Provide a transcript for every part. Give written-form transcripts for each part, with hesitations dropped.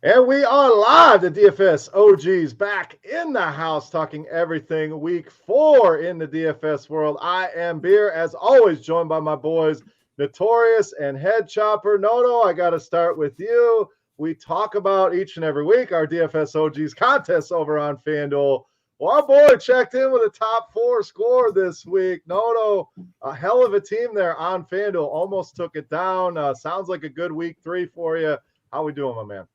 And we are live, the DFS OGs back in the house talking everything week 4 in the DFS world. I am Beer, as always, joined by my boys, Notorious and Head Chopper. Noto, I got to start with you. We talk about each and every week our DFS OGs contests over on FanDuel. Well, our boy checked in with a top 4 score this week. Noto, a hell of a team there on FanDuel. Almost took it down. Sounds like a good week 3 for you. How we doing, my man?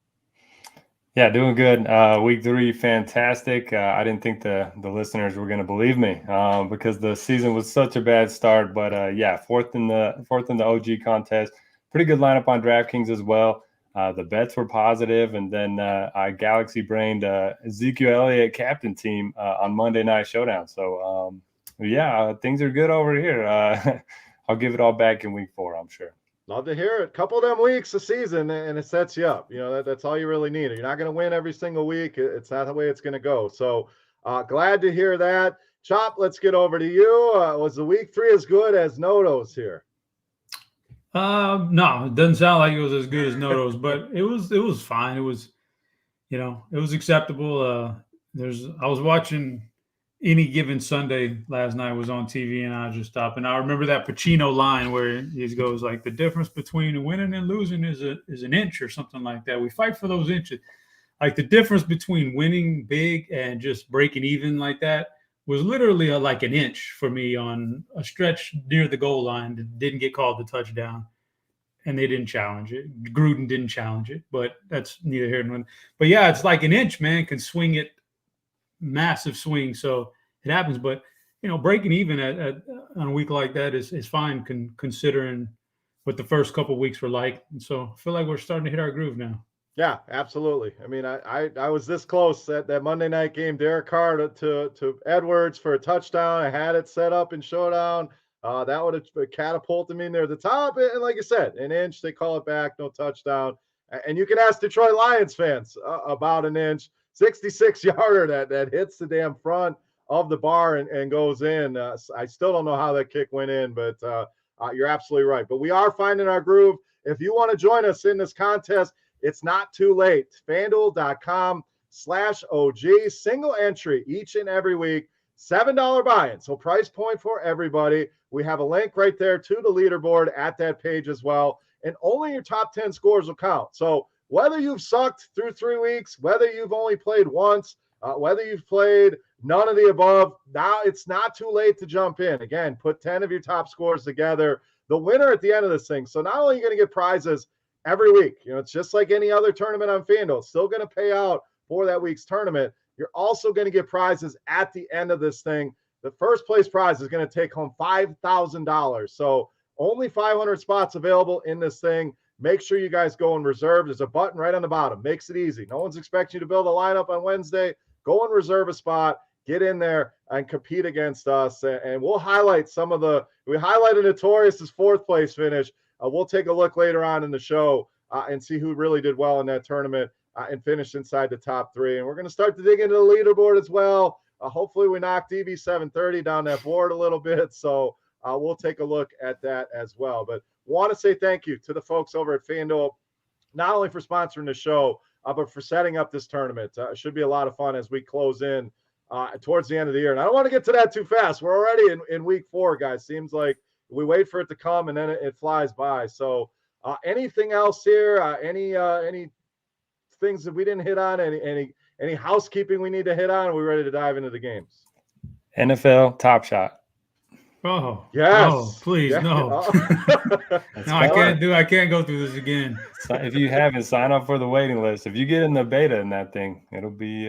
Yeah, doing good. Week 3, fantastic. I didn't think the listeners were going to believe me because the season was such a bad start. But yeah, fourth in the OG contest. Pretty good lineup on DraftKings as well. The bets were positive, and then I galaxy brained Ezekiel Elliott captain team on Monday Night Showdown. So yeah, things are good over here. I'll give it all back in week 4, I'm sure. Love to hear it. Couple of them weeks a season, and it sets you up. You know, that's all you really need. You're not going to win every single week. It's not the way it's going to go. So glad to hear that. Chop, let's get over to you. Was the week 3 as good as Noto's here? No, it doesn't sound like it was as good as Noto's, but it was fine. It was, it was acceptable. I was watching Any Given Sunday last night was on TV, and I just stopped. And I remember that Pacino line where he goes like, "The difference between winning and losing is an inch," or something like that. We fight for those inches. Like the difference between winning big and just breaking even like that was literally like an inch for me on a stretch near the goal line that didn't get called the touchdown, and they didn't challenge it. Gruden didn't challenge it, but that's neither here nor there. But yeah, it's like an inch, man, can swing it. Massive swing, so it happens. But breaking even on a week like that is fine, considering what the first couple of weeks were like. And so I feel like we're starting to hit our groove now. Yeah, absolutely. I mean, I was this close at that Monday night game. Derek Carr to Edwards for a touchdown. I had it set up in Showdown. That would have catapulted me near the top. And like I said, an inch, they call it back, no touchdown. And you can ask Detroit Lions fans about an inch. 66-yarder that hits the damn front of the bar and goes in. I still don't know how that kick went in, but you're absolutely right. But we are finding our groove. If you want to join us in this contest, it's not too late. FanDuel.com/OG, single entry each and every week, $7 buy-in. So price point for everybody. We have a link right there to the leaderboard at that page as well. And only your top 10 scores will count. So whether you've sucked through 3 weeks, whether you've only played once, whether you've played none of the above, now it's not too late to jump in. Again, put 10 of your top scores together. The winner at the end of this thing. So not only are you going to get prizes every week, it's just like any other tournament on FanDuel, still going to pay out for that week's tournament. You're also going to get prizes at the end of this thing. The first place prize is going to take home $5,000. So only 500 spots available in this thing. Make sure you guys go and reserve. There's a button right on the bottom. Makes it easy. No one's expecting you to build a lineup on Wednesday. Go and reserve a spot. Get in there and compete against us. And we'll highlight we highlighted Notorious's 4th place finish. We'll take a look later on in the show and see who really did well in that tournament and finished inside the top 3. And we're going to start to dig into the leaderboard as well. Hopefully we knock DB730 down that board a little bit. So we'll take a look at that as well. But want to say thank you to the folks over at FanDuel, not only for sponsoring the show, but for setting up this tournament. It should be a lot of fun as we close in towards the end of the year. And I don't want to get to that too fast. We're already in week 4, guys. Seems like we wait for it to come and then it flies by. So anything else here? Any things that we didn't hit on? Any housekeeping we need to hit on? Are we ready to dive into the games? NFL Top Shot. Oh yes! Oh, please, yeah. no! No, I can't go through this again. If you haven't, sign up for the waiting list. If you get in the beta in that thing, it'll be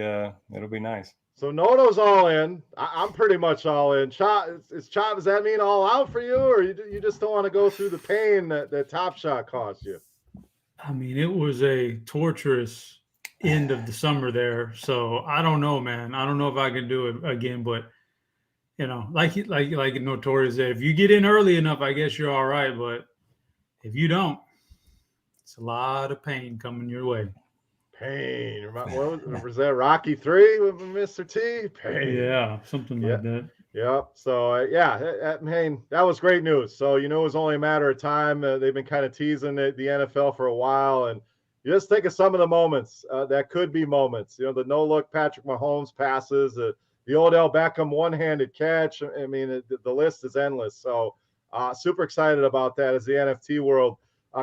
nice. So Noto's all in. I'm pretty much all in. Chop, does that mean all out for you, or you just don't want to go through the pain that Top Shot caused you? I mean, it was a torturous end of the summer there. So I don't know, man. I don't know if I can do it again, but like Notorious said, if you get in early enough, I guess you're all right. But if you don't, it's a lot of pain coming your way. Pain. Was that Rocky 3 with Mr. T? Pain. Yeah, something like that. Yep. So, that was great news. So, it was only a matter of time. They've been kind of teasing the NFL for a while. And You just think of some of the moments that could be moments. You know, the no-look Patrick Mahomes passes, the Odell Beckham one-handed catch. I mean, the list is endless. So super excited about that as the NFT world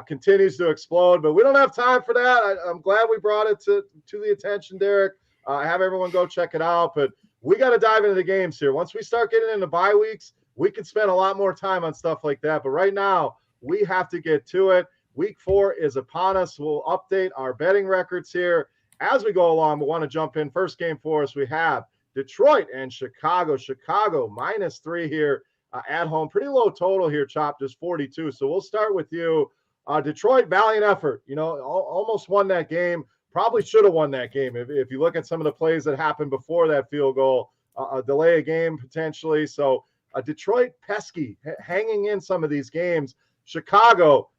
continues to explode. But we don't have time for that. I'm glad we brought it to the attention, Derek. Have everyone go check it out. But we got to dive into the games here. Once we start getting into bye weeks, we can spend a lot more time on stuff like that. But right now, we have to get to it. Week 4 is upon us. We'll update our betting records here as we go along. We want to jump in. First game for us, we have Detroit and Chicago. Chicago -3 here at home. Pretty low total here, Chop, just 42. So we'll start with you. Detroit, valiant effort. You know, almost won that game. Probably should have won that game. If you look at some of the plays that happened before that field goal, delay a game potentially. So Detroit, pesky, hanging in some of these games. Chicago,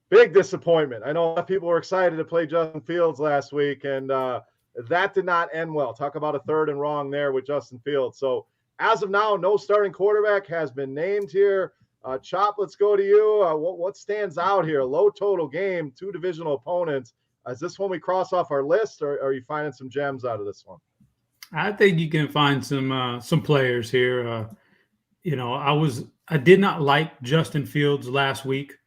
big disappointment. I know a lot of people were excited to play Justin Fields last week, and that did not end well. Talk about a 3rd and wrong there with Justin Fields. So as of now, no starting quarterback has been named here. Chop, let's go to you. What stands out here? Low total game, 2 divisional opponents. Is this one we cross off our list, or are you finding some gems out of this one? I think you can find some players here. You know, I did not like Justin Fields last week,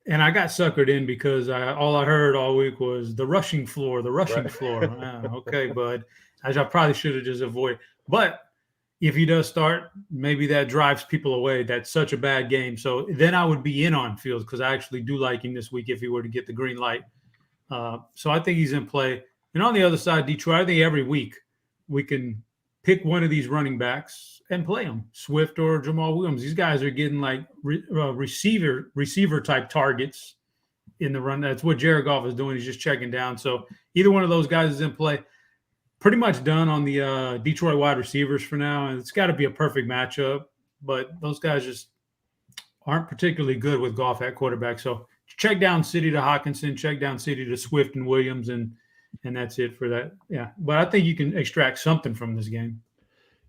and I got suckered in because all I heard all week was the rushing floor. Okay, bud. I probably should have just avoided. But if he does start, maybe that drives people away. That's such a bad game. So then I would be in on Fields because I actually do like him this week if he were to get the green light. So I think he's in play. And on the other side, Detroit, I think every week we can pick one of these running backs and play them, Swift or Jamal Williams. These guys are getting like receiver type targets in the run. That's what Jared Goff is doing. He's just checking down. So either one of those guys is in play. Pretty much done on the Detroit wide receivers for now. And it's got to be a perfect matchup, but those guys just aren't particularly good with Goff at quarterback. So check down City to Hawkinson, check down City to Swift and Williams, and that's it for that. Yeah, but I think you can extract something from this game.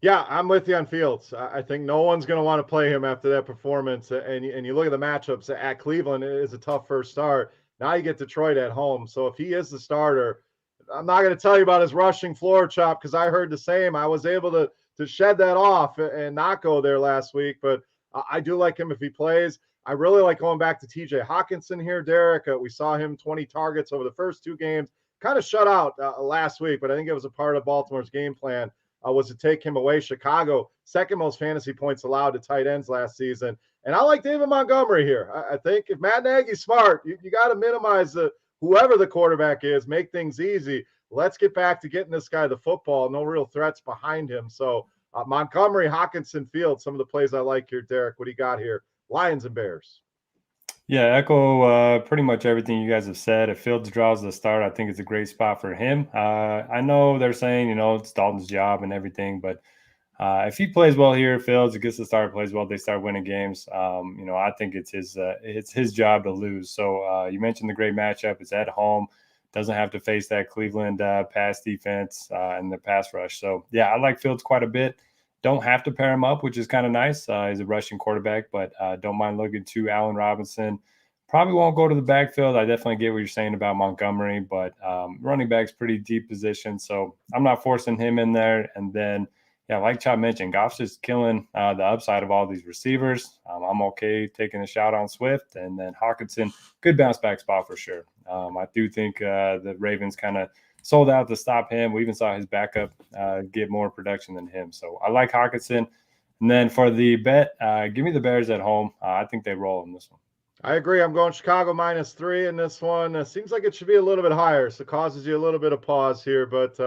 Yeah, I'm with you on Fields. I think no one's going to want to play him after that performance. And you look at the matchups at Cleveland, it is a tough first start. Now you get Detroit at home. So if he is the starter, I'm not going to tell you about his rushing floor, Chop, because I heard the same. I was able to shed that off and not go there last week. But I do like him if he plays. I really like going back to TJ Hawkinson here, Derek. We saw him 20 targets over the first 2 games. Kind of shut out last week, but I think it was a part of Baltimore's game plan was to take him away. Chicago, 2nd most fantasy points allowed to tight ends last season. And I like David Montgomery here. I think if Matt Nagy's smart, you got to minimize whoever the quarterback is, make things easy. Let's get back to getting this guy the football. No real threats behind him. So Montgomery, Hawkinson, Field, some of the plays I like here, Derek. What do you got here? Lions and Bears. Yeah, echo pretty much everything you guys have said. If Fields draws the start, I think it's a great spot for him. I know they're saying, it's Dalton's job and everything, but if he plays well here, Fields gets the start, plays well, they start winning games. I think it's his job to lose. So you mentioned the great matchup. It's at home. Doesn't have to face that Cleveland pass defense and the pass rush. So, yeah, I like Fields quite a bit. Don't have to pair him up, which is kind of nice. He's a rushing quarterback, but don't mind looking to Allen Robinson. Probably won't go to the backfield. I definitely get what you're saying about Montgomery, but running back's pretty deep position, so I'm not forcing him in there. And then, yeah, like Chop mentioned, Goff's just killing the upside of all these receivers. I'm okay taking a shot on Swift. And then Hawkinson, good bounce back spot for sure. I do think the Ravens kind of sold out to stop him. We even saw his backup get more production than him. So I like Hawkinson. And then for the bet, give me the Bears at home. I think they roll in this one. I agree. I'm going Chicago -3 in this one. Seems like it should be a little bit higher, so it causes you a little bit of pause here. But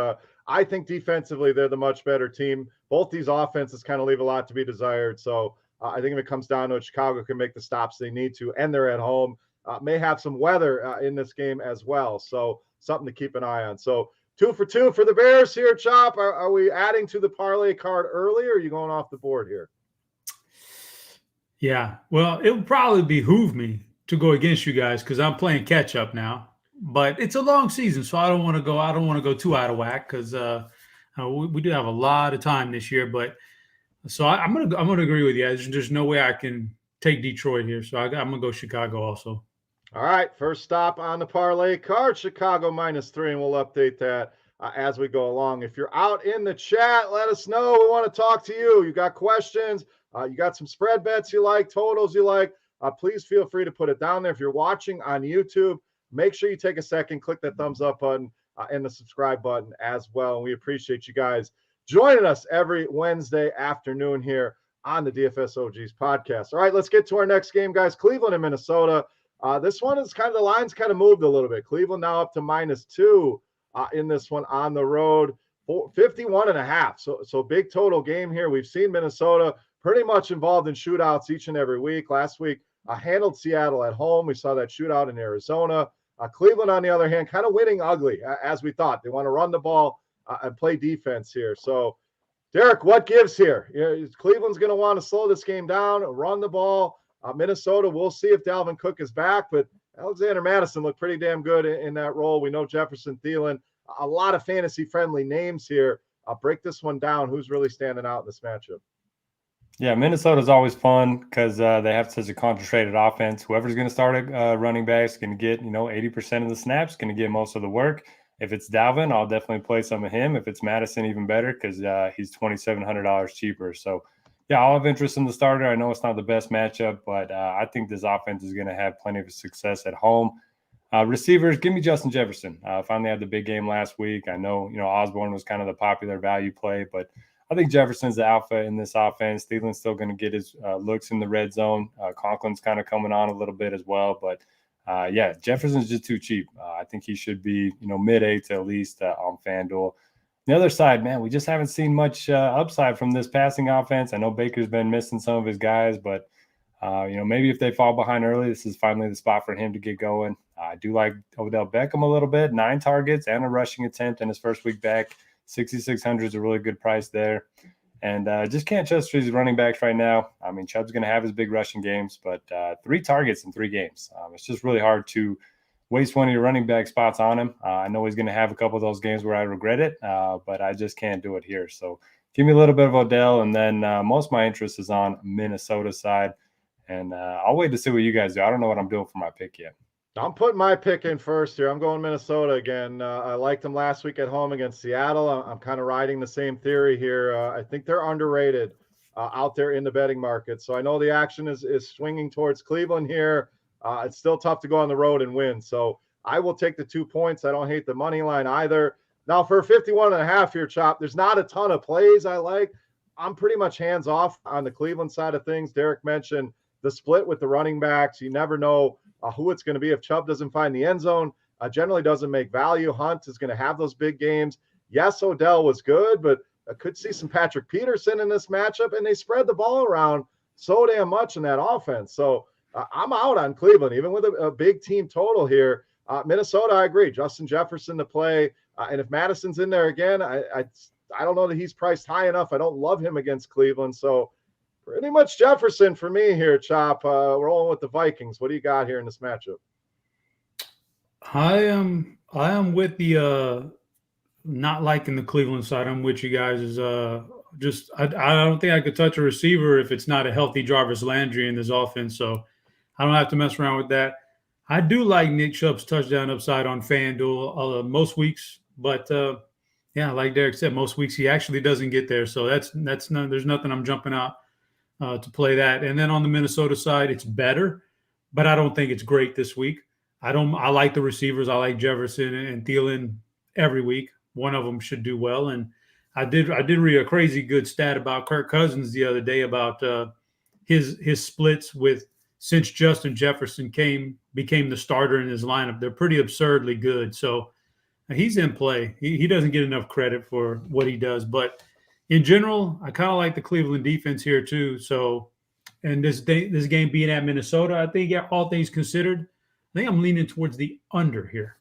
I think defensively they're the much better team. Both these offenses kind of leave a lot to be desired. So I think if it comes down to it, Chicago can make the stops they need to, and they're at home. May have some weather in this game as well. So something to keep an eye on. So 2 for 2 for the Bears here, Chop. Are we adding to the parlay card early, or are you going off the board here? Yeah, well, it would probably behoove me to go against you guys because I'm playing catch up now. But it's a long season, so I don't want to go too out of whack because we do have a lot of time this year. But so I'm gonna agree with you. There's no way I can take Detroit here, so I'm gonna go Chicago also. All right, first stop on the parlay card, Chicago -3, and we'll update that as we go along. If you're out in the chat, let us know. We want to talk to you. You got questions? You got some spread bets you like, totals you like? Please feel free to put it down there. If you're watching on YouTube, make sure you take a second, click that thumbs up button and the subscribe button as well. And we appreciate you guys joining us every Wednesday afternoon here on the DFS OGs podcast. All right, let's get to our next game, guys. Cleveland and Minnesota. This one is kind of, the line's kind of moved a little bit. Cleveland now up to -2 in this one on the road, 51.5. So big total game here. We've seen Minnesota pretty much involved in shootouts each and every week. Last week, handled Seattle at home. We saw that shootout in Arizona. Cleveland, on the other hand, kind of winning ugly, as we thought. They want to run the ball and play defense here. So, Derek, what gives here? Cleveland's going to want to slow this game down, run the ball. Minnesota, we'll see if Dalvin Cook is back, but Alexander Mattison looked pretty damn good in that role. We know Jefferson, Thielen, a lot of fantasy-friendly names here. I'll break this one down. Who's really standing out in this matchup? Yeah, Minnesota's always fun because they have such a concentrated offense. Whoever's going to start a running back is going to get 80% of the snaps, going to get most of the work. If it's Dalvin, I'll definitely play some of him. If it's Madison, even better because he's $2,700 cheaper. So, yeah, I'll have interest in the starter. I know it's not the best matchup, but I think this offense is going to have plenty of success at home. Receivers, give me Justin Jefferson. Finally had the big game last week. I know, Osborne was kind of the popular value play, but I think Jefferson's the alpha in this offense. Thielen's still going to get his looks in the red zone. Conklin's kind of coming on a little bit as well, but yeah, Jefferson's just too cheap. I think he should be, mid-8 at least on FanDuel. The other side, man, we just haven't seen much upside from this passing offense. I know Baker's been missing some of his guys, but maybe if they fall behind early, this is finally the spot for him to get going. I do like Odell Beckham a little bit, 9 targets and a rushing attempt in his first week back. 6,600 is a really good price there. And just can't trust these running backs right now. I mean, Chubb's going to have his big rushing games, but 3 targets in 3 games. It's just really hard to waste one of your running back spots on him. I know he's going to have a couple of those games where I regret it, but I just can't do it here. So give me a little bit of Odell, and then most of my interest is on Minnesota side. And I'll wait to see what you guys do. I don't know what I'm doing for my pick yet. I'm putting my pick in first here. I'm going Minnesota again. I liked them last week at home against Seattle. I'm kind of riding the same theory here. I think they're underrated out there in the betting market. So I know the action is swinging towards Cleveland here. It's still tough to go on the road and win. So I will take the 2 points. I don't hate the money line either. Now for 51.5 here, Chop, there's not a ton of plays I like. I'm pretty much hands off on the Cleveland side of things. Derek mentioned the split with the running backs. You never know who it's going to be. If Chubb doesn't find the end zone, generally doesn't make value. Hunt is going to have those big games. Yes, Odell was good, but I could see some Patrick Peterson in this matchup, and they spread the ball around so damn much in that offense. So I'm out on Cleveland, even with a big team total here. Minnesota, I agree. Justin Jefferson to play. And if Madison's in there again, I don't know that he's priced high enough. I don't love him against Cleveland. So pretty much Jefferson for me here, Chop. Rolling with the Vikings. What do you got here in this matchup? I am with the not liking the Cleveland side. I'm with you guys. I don't think I could touch a receiver if it's not a healthy Jarvis Landry in this offense. So I don't have to mess around with that. I do like Nick Chubb's touchdown upside on FanDuel most weeks, but yeah, like Derek said, most weeks he actually doesn't get there. So there's nothing I'm jumping out to play that. And then on the Minnesota side, it's better, but I don't think it's great this week. I like the receivers. I like Jefferson and Thielen every week. One of them should do well. And I did read a crazy good stat about Kirk Cousins the other day about his splits since Justin Jefferson became the starter in his lineup. They're pretty absurdly good. So he's in play. He doesn't get enough credit for what he does, but in general, I kind of like the Cleveland defense here too. So, and this game being at Minnesota, I think all things considered, I think I'm leaning towards the under here.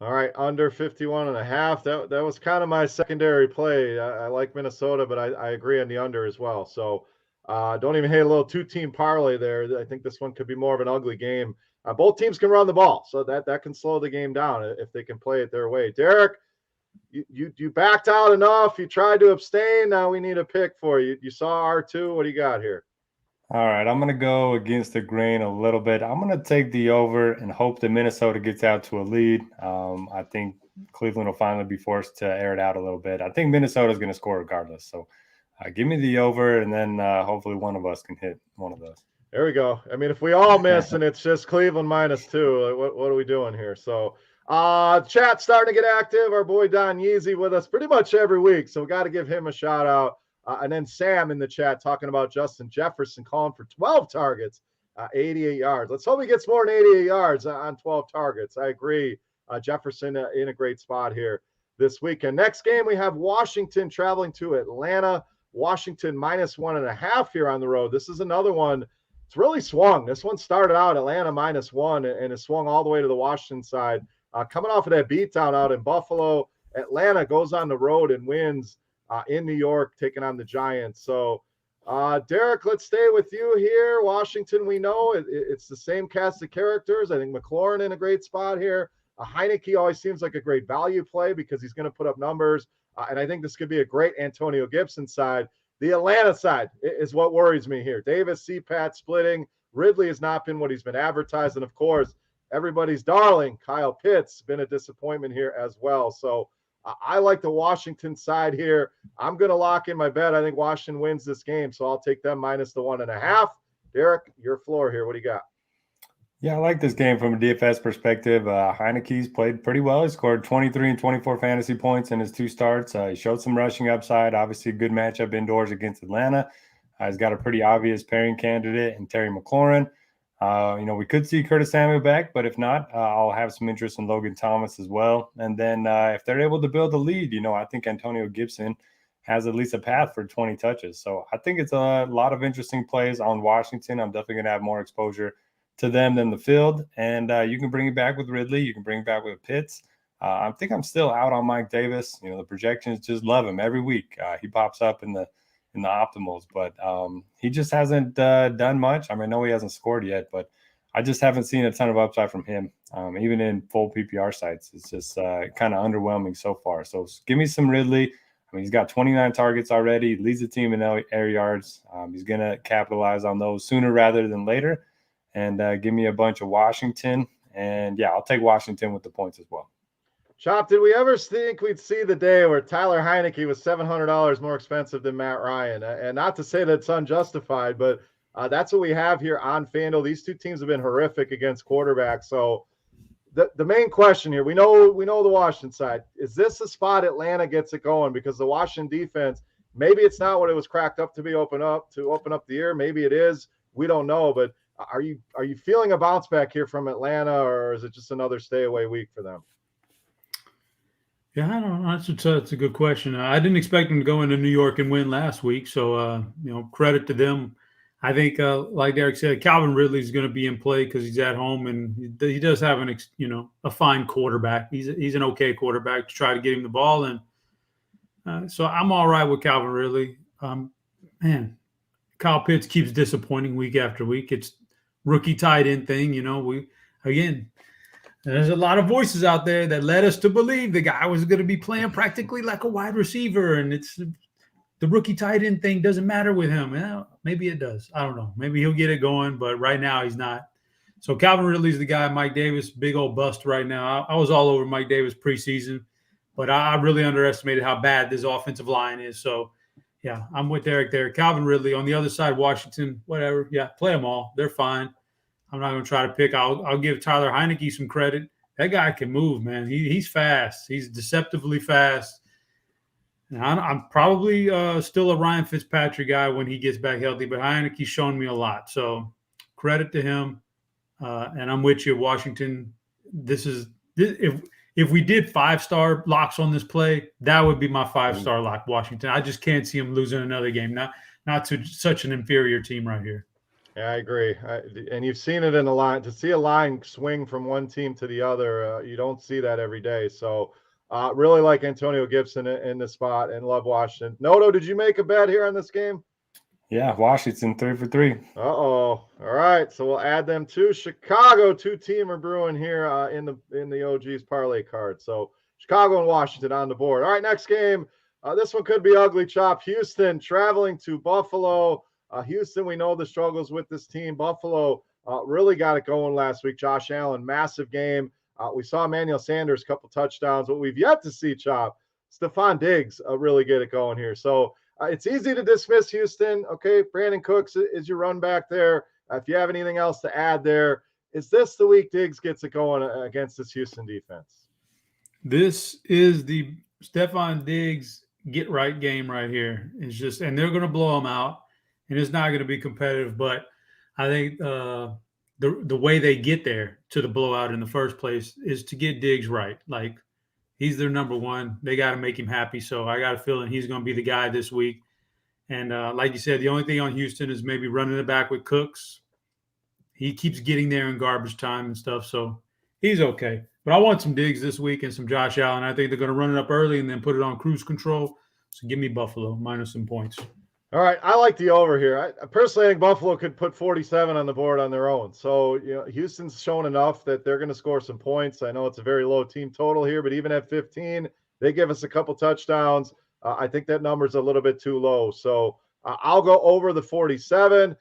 All right, under 51.5. That was kind of my secondary play. I like Minnesota, but I agree on the under as well. So don't even hate a little 2-team parlay there. I think this one could be more of an ugly game. Both teams can run the ball, so that can slow the game down if they can play it their way. Derek, you backed out enough. You tried to abstain. Now we need a pick for you. You saw R2. What do you got here? All right, I'm going to go against the grain a little bit. I'm going to take the over and hope that Minnesota gets out to a lead. I think Cleveland will finally be forced to air it out a little bit. I think Minnesota is going to score regardless. So give me the over, and then hopefully one of us can hit one of those. There we go. I mean, if we all miss and it's just Cleveland -2, what are we doing here? So chat's starting to get active. Our boy Don Yeezy with us pretty much every week. So we got to give him a shout out. And then Sam in the chat talking about Justin Jefferson calling for 12 targets, 88 yards. Let's hope he gets more than 88 yards on 12 targets. I agree. Jefferson in a great spot here this weekend. Next game, we have Washington traveling to Atlanta. Washington -1.5 here on the road. This is another one. It's really swung. This one started out Atlanta -1 and has swung all the way to the Washington side. Coming off of that beatdown out in Buffalo, Atlanta goes on the road and wins in New York, taking on the Giants. So, Derek, let's stay with you here. Washington, we know it's the same cast of characters. I think McLaurin in a great spot here. Heineke always seems like a great value play because he's going to put up numbers. And I think this could be a great Antonio Gibson side. The Atlanta side is what worries me here. Davis, CPAT splitting. Ridley has not been what he's been advertised. And, of course, everybody's darling, Kyle Pitts, been a disappointment here as well. So, I like the Washington side here. I'm going to lock in my bet. I think Washington wins this game, so I'll take them -1.5. Derek, your floor here. What do you got? Yeah, I like this game from a DFS perspective. Heineke's played pretty well. He scored 23 and 24 fantasy points in his 2 starts. He showed some rushing upside. Obviously, a good matchup indoors against Atlanta. He's got a pretty obvious pairing candidate in Terry McLaurin. We could see Curtis Samuel back, but if not, I'll have some interest in Logan Thomas as well. And then if they're able to build a lead, I think Antonio Gibson has at least a path for 20 touches. So I think it's a lot of interesting plays on Washington. I'm definitely going to have more exposure to them than the field. And you can bring it back with Ridley. You can bring it back with Pitts. I think I'm still out on Mike Davis. The projections just love him every week. He pops up in the optimals, but he just hasn't done much. I know he hasn't scored yet, but I just haven't seen a ton of upside from him. Even in full PPR sites, it's just kind of underwhelming so far. So give me some Ridley. He's got 29 targets already, leads the team in air yards. He's going to capitalize on those sooner rather than later. And give me a bunch of Washington. And, yeah, I'll take Washington with the points as well. Chop, did we ever think we'd see the day where Tyler Heineke was $700 more expensive than Matt Ryan? And not to say that it's unjustified, but that's what we have here on FanDuel. These two teams have been horrific against quarterbacks. So the main question here, we know the Washington side. Is this a spot Atlanta gets it going? Because the Washington defense, maybe it's not what it was cracked up to be open up the year. Maybe it is. We don't know. But are you feeling a bounce back here from Atlanta, or is it just another stay away week for them? Yeah, I don't know. That's a good question. I didn't expect them to go into New York and win last week, so credit to them. I think, like Derek said, Calvin Ridley is going to be in play because he's at home and he does have a fine quarterback. He's an okay quarterback to try to get him the ball, and so I'm all right with Calvin Ridley. Man, Kyle Pitts keeps disappointing week after week. It's rookie tight end thing, There's a lot of voices out there that led us to believe the guy was going to be playing practically like a wide receiver, and it's the rookie tight end thing doesn't matter with him. Well, maybe it does. I don't know. Maybe he'll get it going, but right now he's not. So Calvin Ridley's the guy. Mike Davis, big old bust right now. I was all over Mike Davis preseason, but I really underestimated how bad this offensive line is. So, yeah, I'm with Derek there. Calvin Ridley on the other side, Washington, whatever. Yeah, play them all. They're fine. I'm not going to try to pick. I'll give Tyler Heineke some credit. That guy can move, man. He's fast. He's deceptively fast. And I'm probably still a Ryan Fitzpatrick guy when he gets back healthy, but Heineke's shown me a lot. So credit to him. And I'm with you, Washington. If we did 5-star locks on this play, that would be my 5-star lock, Washington. I just can't see him losing another game. Not to such an inferior team right here. Yeah, I agree. And you've seen it in the line. To see a line swing from one team to the other, you don't see that every day. So really like Antonio Gibson in the spot and love Washington. Noto, did you make a bet here on this game? Yeah, Washington 3 for 3. Uh-oh. All right, so we'll add them to Chicago. 2-teamer brewing here in the OG's parlay card. So Chicago and Washington on the board. All right, next game. This one could be ugly, Chop. Houston traveling to Buffalo. Houston, we know the struggles with this team. Buffalo really got it going last week. Josh Allen, massive game. We saw Emmanuel Sanders, couple touchdowns. What we've yet to see, Chop, Stephon Diggs really get it going here. So it's easy to dismiss Houston. Okay, Brandon Cooks is your run back there. If you have anything else to add there, is this the week Diggs gets it going against this Houston defense? This is the Stephon Diggs get right game right here. It's just, and they're going to blow them out, and it's not going to be competitive. But I think the way they get there to the blowout in the first place is to get Diggs right. Like, he's their number one. They got to make him happy. So I got a feeling he's going to be the guy this week. And like you said, the only thing on Houston is maybe running it back with Cooks. He keeps getting there in garbage time and stuff, so he's okay. But I want some Diggs this week and some Josh Allen. I think they're going to run it up early and then put it on cruise control. So give me Buffalo minus some points. All right, I like the over here. I personally think Buffalo could put 47 on the board on their own. So, Houston's shown enough that they're going to score some points. I know it's a very low team total here, but even at 15, they give us a couple touchdowns. I think that number's a little bit too low. So I'll go over the 47.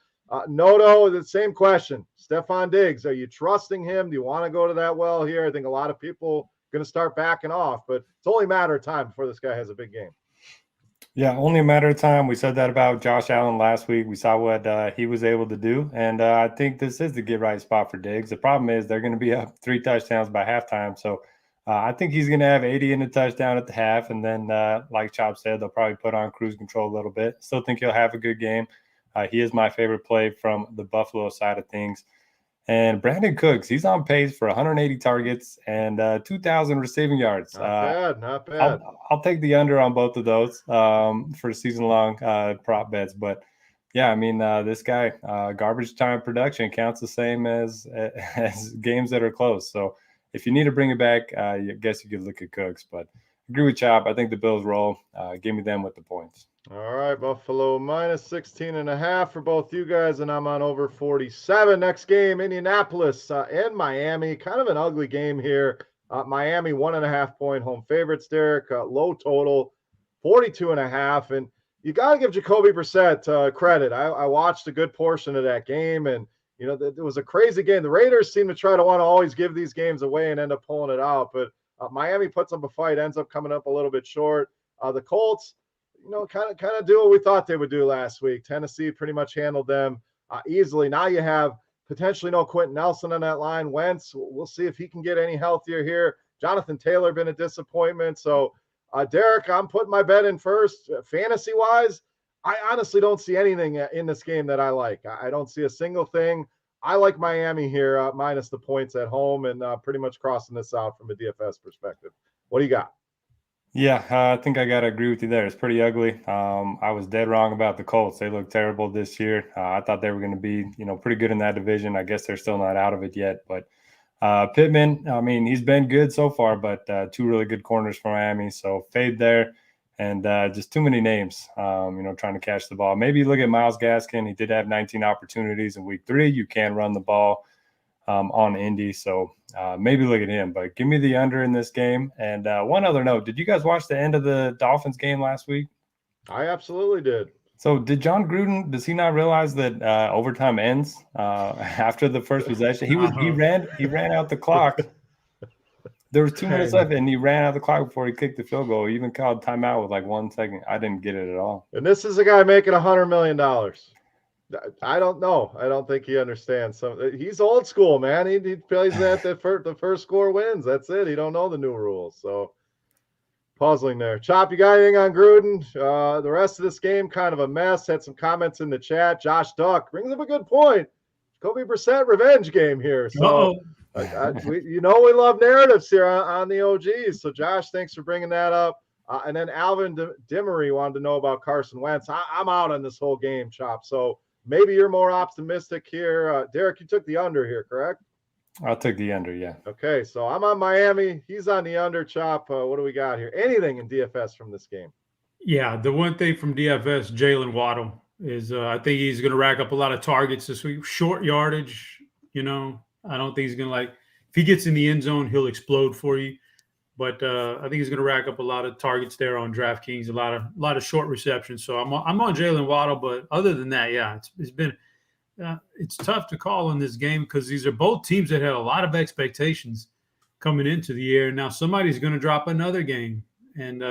Noto, the same question. Stephon Diggs, are you trusting him? Do you want to go to that well here? I think a lot of people are going to start backing off, but it's only a matter of time before this guy has a big game. Yeah, only a matter of time. We said that about Josh Allen last week. We saw what he was able to do, and I think this is the get-right spot for Diggs. The problem is they're going to be up 3 touchdowns by halftime, so I think he's going to have 80 in a touchdown at the half, and then, like Chop said, they'll probably put on cruise control a little bit. Still think he'll have a good game. He is my favorite play from the Buffalo side of things. And Brandon Cooks, he's on pace for 180 targets and 2,000 receiving yards. Not bad. I'll take the under on both of those for season-long prop bets. But, yeah, I mean, this guy, garbage time production counts the same as games that are close. So if you need to bring it back, I guess you could look at Cooks. But agree with Chop. I think the Bills roll. Give me them with the points. All right, Buffalo minus 16.5 for both you guys, and I'm on over 47. Next game, Indianapolis and Miami. Kind of an ugly game here. Miami 1.5-point home favorites, Derek. Low total, 42.5. And you got to give Jacoby Brissett credit. I watched a good portion of that game, and it was a crazy game. The Raiders seem to try to want to always give these games away and end up pulling it out, but Miami puts up a fight, ends up coming up a little bit short. The Colts, kind of do what we thought they would do last week. Tennessee pretty much handled them easily. Now you have potentially no Quentin Nelson on that line. Wentz, we'll see if he can get any healthier here. Jonathan Taylor been a disappointment. So, Derek, I'm putting my bet in first. Fantasy-wise, I honestly don't see anything in this game that I like. I don't see a single thing. I like Miami here, minus the points at home, and pretty much crossing this out from a DFS perspective. What do you got? Yeah, I think I got to agree with you there. It's pretty ugly. I was dead wrong about the Colts. They look terrible this year. I thought they were going to be, pretty good in that division. I guess they're still not out of it yet. But Pittman, I mean, he's been good so far, but 2 really good corners for Miami. So fade there, and just too many names, trying to catch the ball. Maybe look at Myles Gaskin. He did have 19 opportunities in week 3. You can run the ball on Indy. So maybe look at him, but give me the under in this game. And one other note, did you guys watch the end of the Dolphins game last week? I absolutely did. So did John Gruden, does he not realize that overtime ends after the first possession? He ran out the clock. There was 2 minutes left, and he ran out the clock before he kicked the field goal. He even called timeout with like 1 second. I didn't get it at all. And this is a guy making $100 million. I don't know. I don't think he understands. He's old school, man. He plays that the first score wins. That's it. He don't know the new rules. So puzzling there. Chop, you got anything on Gruden? The rest of this game, kind of a mess. Had some comments in the chat. Josh Duck brings up a good point. Jacoby Brissett revenge game here. So we love narratives here on the OGs. So Josh, thanks for bringing that up. And then Alvin Dimery wanted to know about Carson Wentz. I'm out on this whole game, Chop. So maybe you're more optimistic here. Derek, you took the under here, correct? I took the under, yeah. Okay, so I'm on Miami. He's on the under, Chop. What do we got here? Anything in DFS from this game? Yeah, the one thing from DFS, Jalen Waddle, is I think he's going to rack up a lot of targets this week. Short yardage, I don't think he's going to if he gets in the end zone, he'll explode for you. But I think he's going to rack up a lot of targets there on DraftKings, a lot of short receptions. So I'm on Jalen Waddle, but other than that, yeah, it's been it's tough to call in this game because these are both teams that had a lot of expectations coming into the year. Now somebody's going to drop another game, and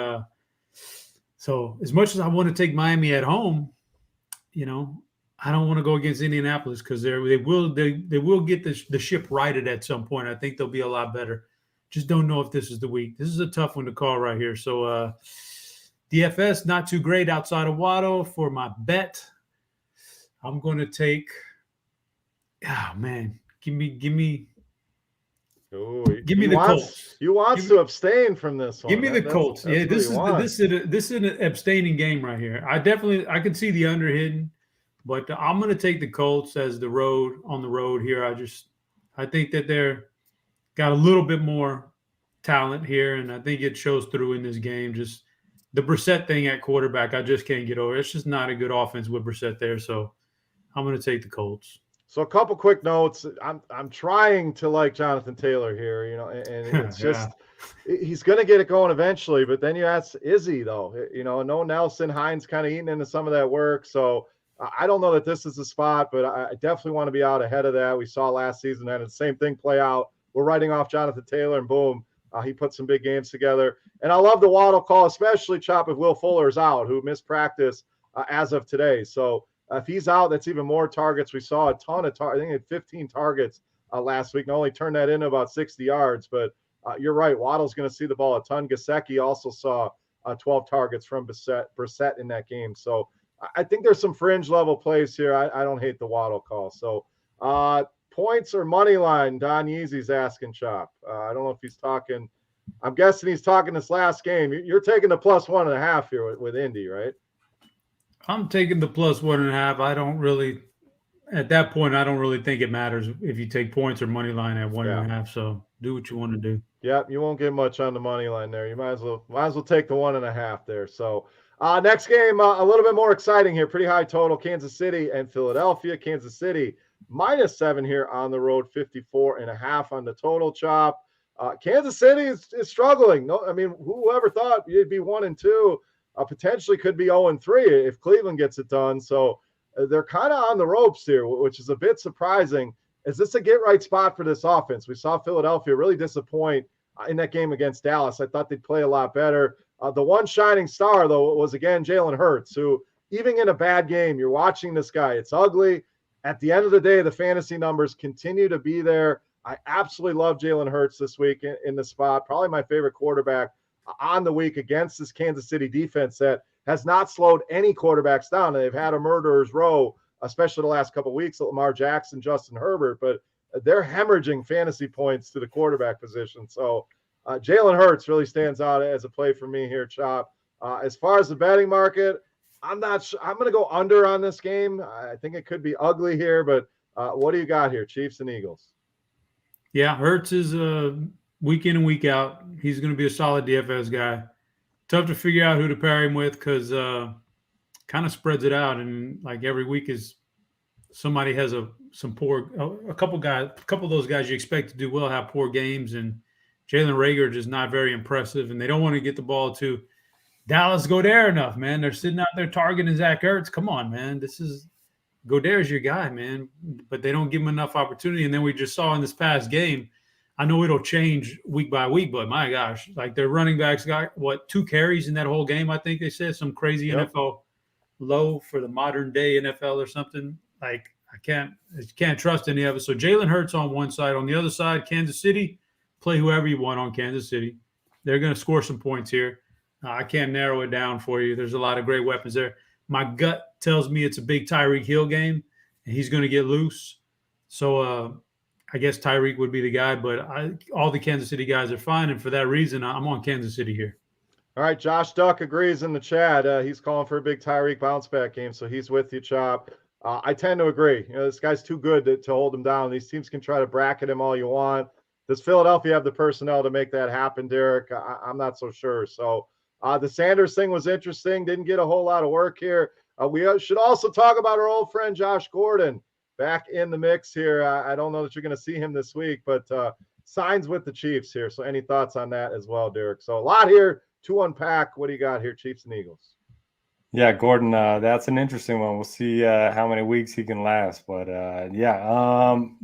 so as much as I want to take Miami at home, I don't want to go against Indianapolis because they will get the ship righted at some point. I think they'll be a lot better. Just don't know if this is the week. This is a tough one to call right here. So DFS not too great outside of Waddle for my bet. I'm going to take. Oh man, give me the Colts. You wants to abstain from this one. Give me the Colts. Yeah, this is an abstaining game right here. I can see the under hidden, but I'm going to take the Colts as on the road here. I think that they're got a little bit more talent here, and I think it shows through in this game. Just the Brissett thing at quarterback, I just can't get over. It's just not a good offense with Brissett there, so I'm going to take the Colts. So a couple quick notes. I'm trying to like Jonathan Taylor here, and it's just he's going to get it going eventually. But then you ask, is he though? No Nelson, Hines kind of eating into some of that work. So I don't know that this is the spot, but I definitely want to be out ahead of that. We saw last season and the same thing play out. We're writing off Jonathan Taylor, and boom, he put some big games together. And I love the Waddle call, especially Chop if Will Fuller's out, who missed practice as of today. So if he's out, that's even more targets. We saw a ton of targets. I think he had 15 targets last week, and only turned that into about 60 yards. But you're right, Waddle's going to see the ball a ton. Gesicki also saw 12 targets from Brissett in that game. So I think there's some fringe level plays here. I don't hate the Waddle call. So points or money line, Don Yeezy's asking Chop. I don't know if he's talking. I'm guessing he's talking this last game. You're taking the +1.5 here with Indy, right? I'm taking the +1.5. I don't really, at that point, I don't really think it matters if you take points or money line at 1.5. So do what you want to do. Yep, you won't get much on the money line there. You might as well take the 1.5 there. So next game, a little bit more exciting here. Pretty high total. Kansas City and Philadelphia. Kansas City -7 here on the road. 54.5 on the total, Chop. Kansas City is struggling. No, I mean, whoever thought you'd be 1-2? Potentially could be 0-3 if Cleveland gets it done. So they're kind of on the ropes here, which is a bit surprising. Is this a get-right spot for this offense? We saw Philadelphia really disappoint in that game against Dallas. I thought they'd play a lot better. The one shining star, though, was, again, Jalen Hurts, who, even in a bad game, you're watching this guy. It's ugly. At the end of the day, the fantasy numbers continue to be there. I absolutely love Jalen Hurts this week in the spot. Probably my favorite quarterback on the week against this Kansas City defense that has not slowed any quarterbacks down. They've had a murderer's row, especially the last couple of weeks, Lamar Jackson, Justin Herbert, but they're hemorrhaging fantasy points to the quarterback position. So Jalen Hurts really stands out as a play for me here, Chop. As far as the betting market, I'm not sure. I'm going to go under on this game. I think it could be ugly here, but what do you got here, Chiefs and Eagles? Yeah, Hurts is week in and week out. He's going to be a solid DFS guy. Tough to figure out who to pair him with because kind of spreads it out, and like every week is somebody has a couple of those guys you expect to do well have poor games, and Jalen Reagor is not very impressive, and they don't want to get the ball to Dallas Goddard enough, man. They're sitting out there targeting Zach Ertz. Come on, man. Goddard's your guy, man. But they don't give him enough opportunity. And then we just saw in this past game, I know it'll change week by week, but my gosh, like their running backs got, 2 carries in that whole game, I think they said. Some crazy NFL low for the modern day NFL or something. Like I can't trust any of it. So Jalen Hurts on one side. On the other side, Kansas City, play whoever you want on Kansas City. They're going to score some points here. I can't narrow it down for you. There's a lot of great weapons there. My gut tells me it's a big Tyreek Hill game, and he's going to get loose. So I guess Tyreek would be the guy, but all the Kansas City guys are fine, and for that reason, I'm on Kansas City here. All right, Josh Duck agrees in the chat. He's calling for a big Tyreek bounce-back game, so he's with you, Chop. I tend to agree. This guy's too good to hold him down. These teams can try to bracket him all you want. Does Philadelphia have the personnel to make that happen, Derek? I'm not so sure. So the Sanders thing was interesting. Didn't get a whole lot of work here. We should also talk about our old friend Josh Gordon back in the mix here. I don't know that you're going to see him this week, but signs with the Chiefs here. So any thoughts on that as well, Derek? So a lot here to unpack. What do you got here, Chiefs and Eagles? Yeah, Gordon, that's an interesting one. We'll see how many weeks he can last. But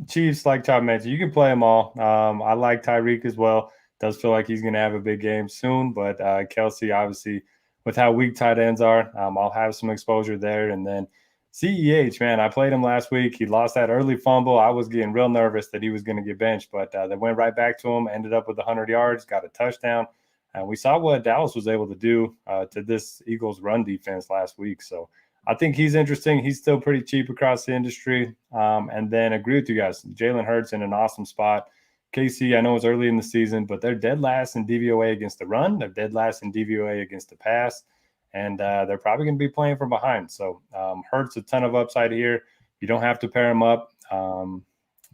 Chiefs, like Chop mentioned, you can play them all. I like Tyreek as well. Does feel like he's going to have a big game soon. But Kelsey, obviously, with how weak tight ends are, I'll have some exposure there. And then CEH, man, I played him last week. He lost that early fumble. I was getting real nervous that he was going to get benched, but they went right back to him, ended up with 100 yards, got a touchdown. And we saw what Dallas was able to do to this Eagles run defense last week. So I think he's interesting. He's still pretty cheap across the industry. And then agree with you guys. Jalen Hurts in an awesome spot. KC, I know it's early in the season, but they're dead last in DVOA against the run. They're dead last in DVOA against the pass. And they're probably going to be playing from behind. So Hurts a ton of upside here. You don't have to pair him up.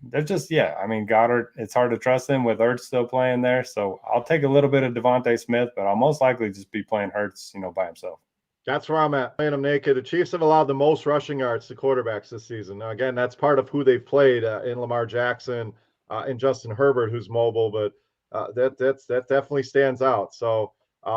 They're just, Goddard, it's hard to trust him with Hurts still playing there. So I'll take a little bit of Devontae Smith, but I'll most likely just be playing Hurts, by himself. That's where I'm at, playing him naked. The Chiefs have allowed the most rushing yards to quarterbacks this season. Now, again, that's part of who they've played in Lamar Jackson and Justin Herbert, who's mobile, but that definitely stands out. So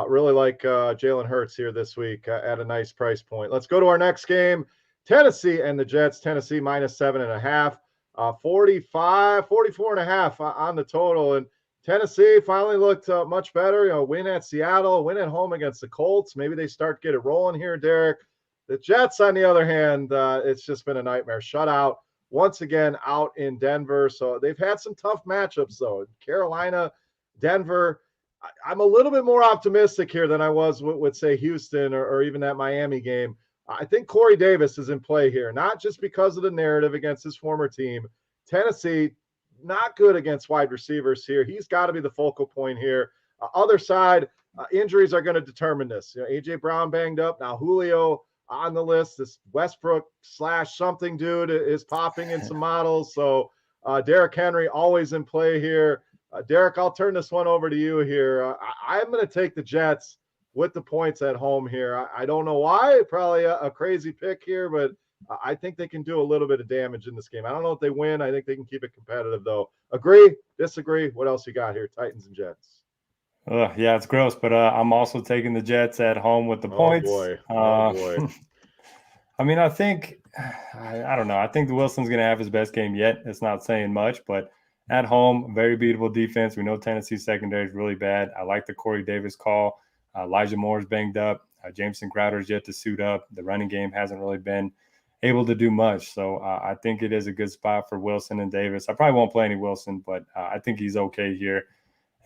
really like Jalen Hurts here this week at a nice price point. Let's go to our next game. Tennessee and the Jets. Tennessee minus 7.5. 44.5 on the total. And Tennessee finally looked much better. Win at Seattle, win at home against the Colts. Maybe they start get it rolling here, Derek. The Jets, on the other hand, it's just been a nightmare. Shutout once again out in Denver. So they've had some tough matchups, though. Carolina, Denver. I'm a little bit more optimistic here than I was with say, Houston or even that Miami game. I think Corey Davis is in play here, not just because of the narrative against his former team. Tennessee, not good against wide receivers here. He's got to be the focal point here. Other side, injuries are going to determine this. A.J. Brown banged up. Now Julio on the list. This Westbrook / something dude is popping in some models. So Derrick Henry always in play here. Derek, I'll turn this one over to you here. I'm going to take the Jets with the points at home here. I don't know why. Probably a crazy pick here, but I think they can do a little bit of damage in this game. I don't know if they win. I think they can keep it competitive, though. Agree? Disagree? What else you got here? Titans and Jets. Yeah, it's gross, but I'm also taking the Jets at home with the points. Boy. I mean, I think I don't know. I think the Wilson's going to have his best game yet. It's not saying much, but at home, very beatable defense. We know Tennessee's secondary is really bad. I like the Corey Davis call. Elijah Moore's banged up. Jameson Crowder's yet to suit up. The running game hasn't really been able to do much. So I think it is a good spot for Wilson and Davis. I probably won't play any Wilson, but I think he's okay here.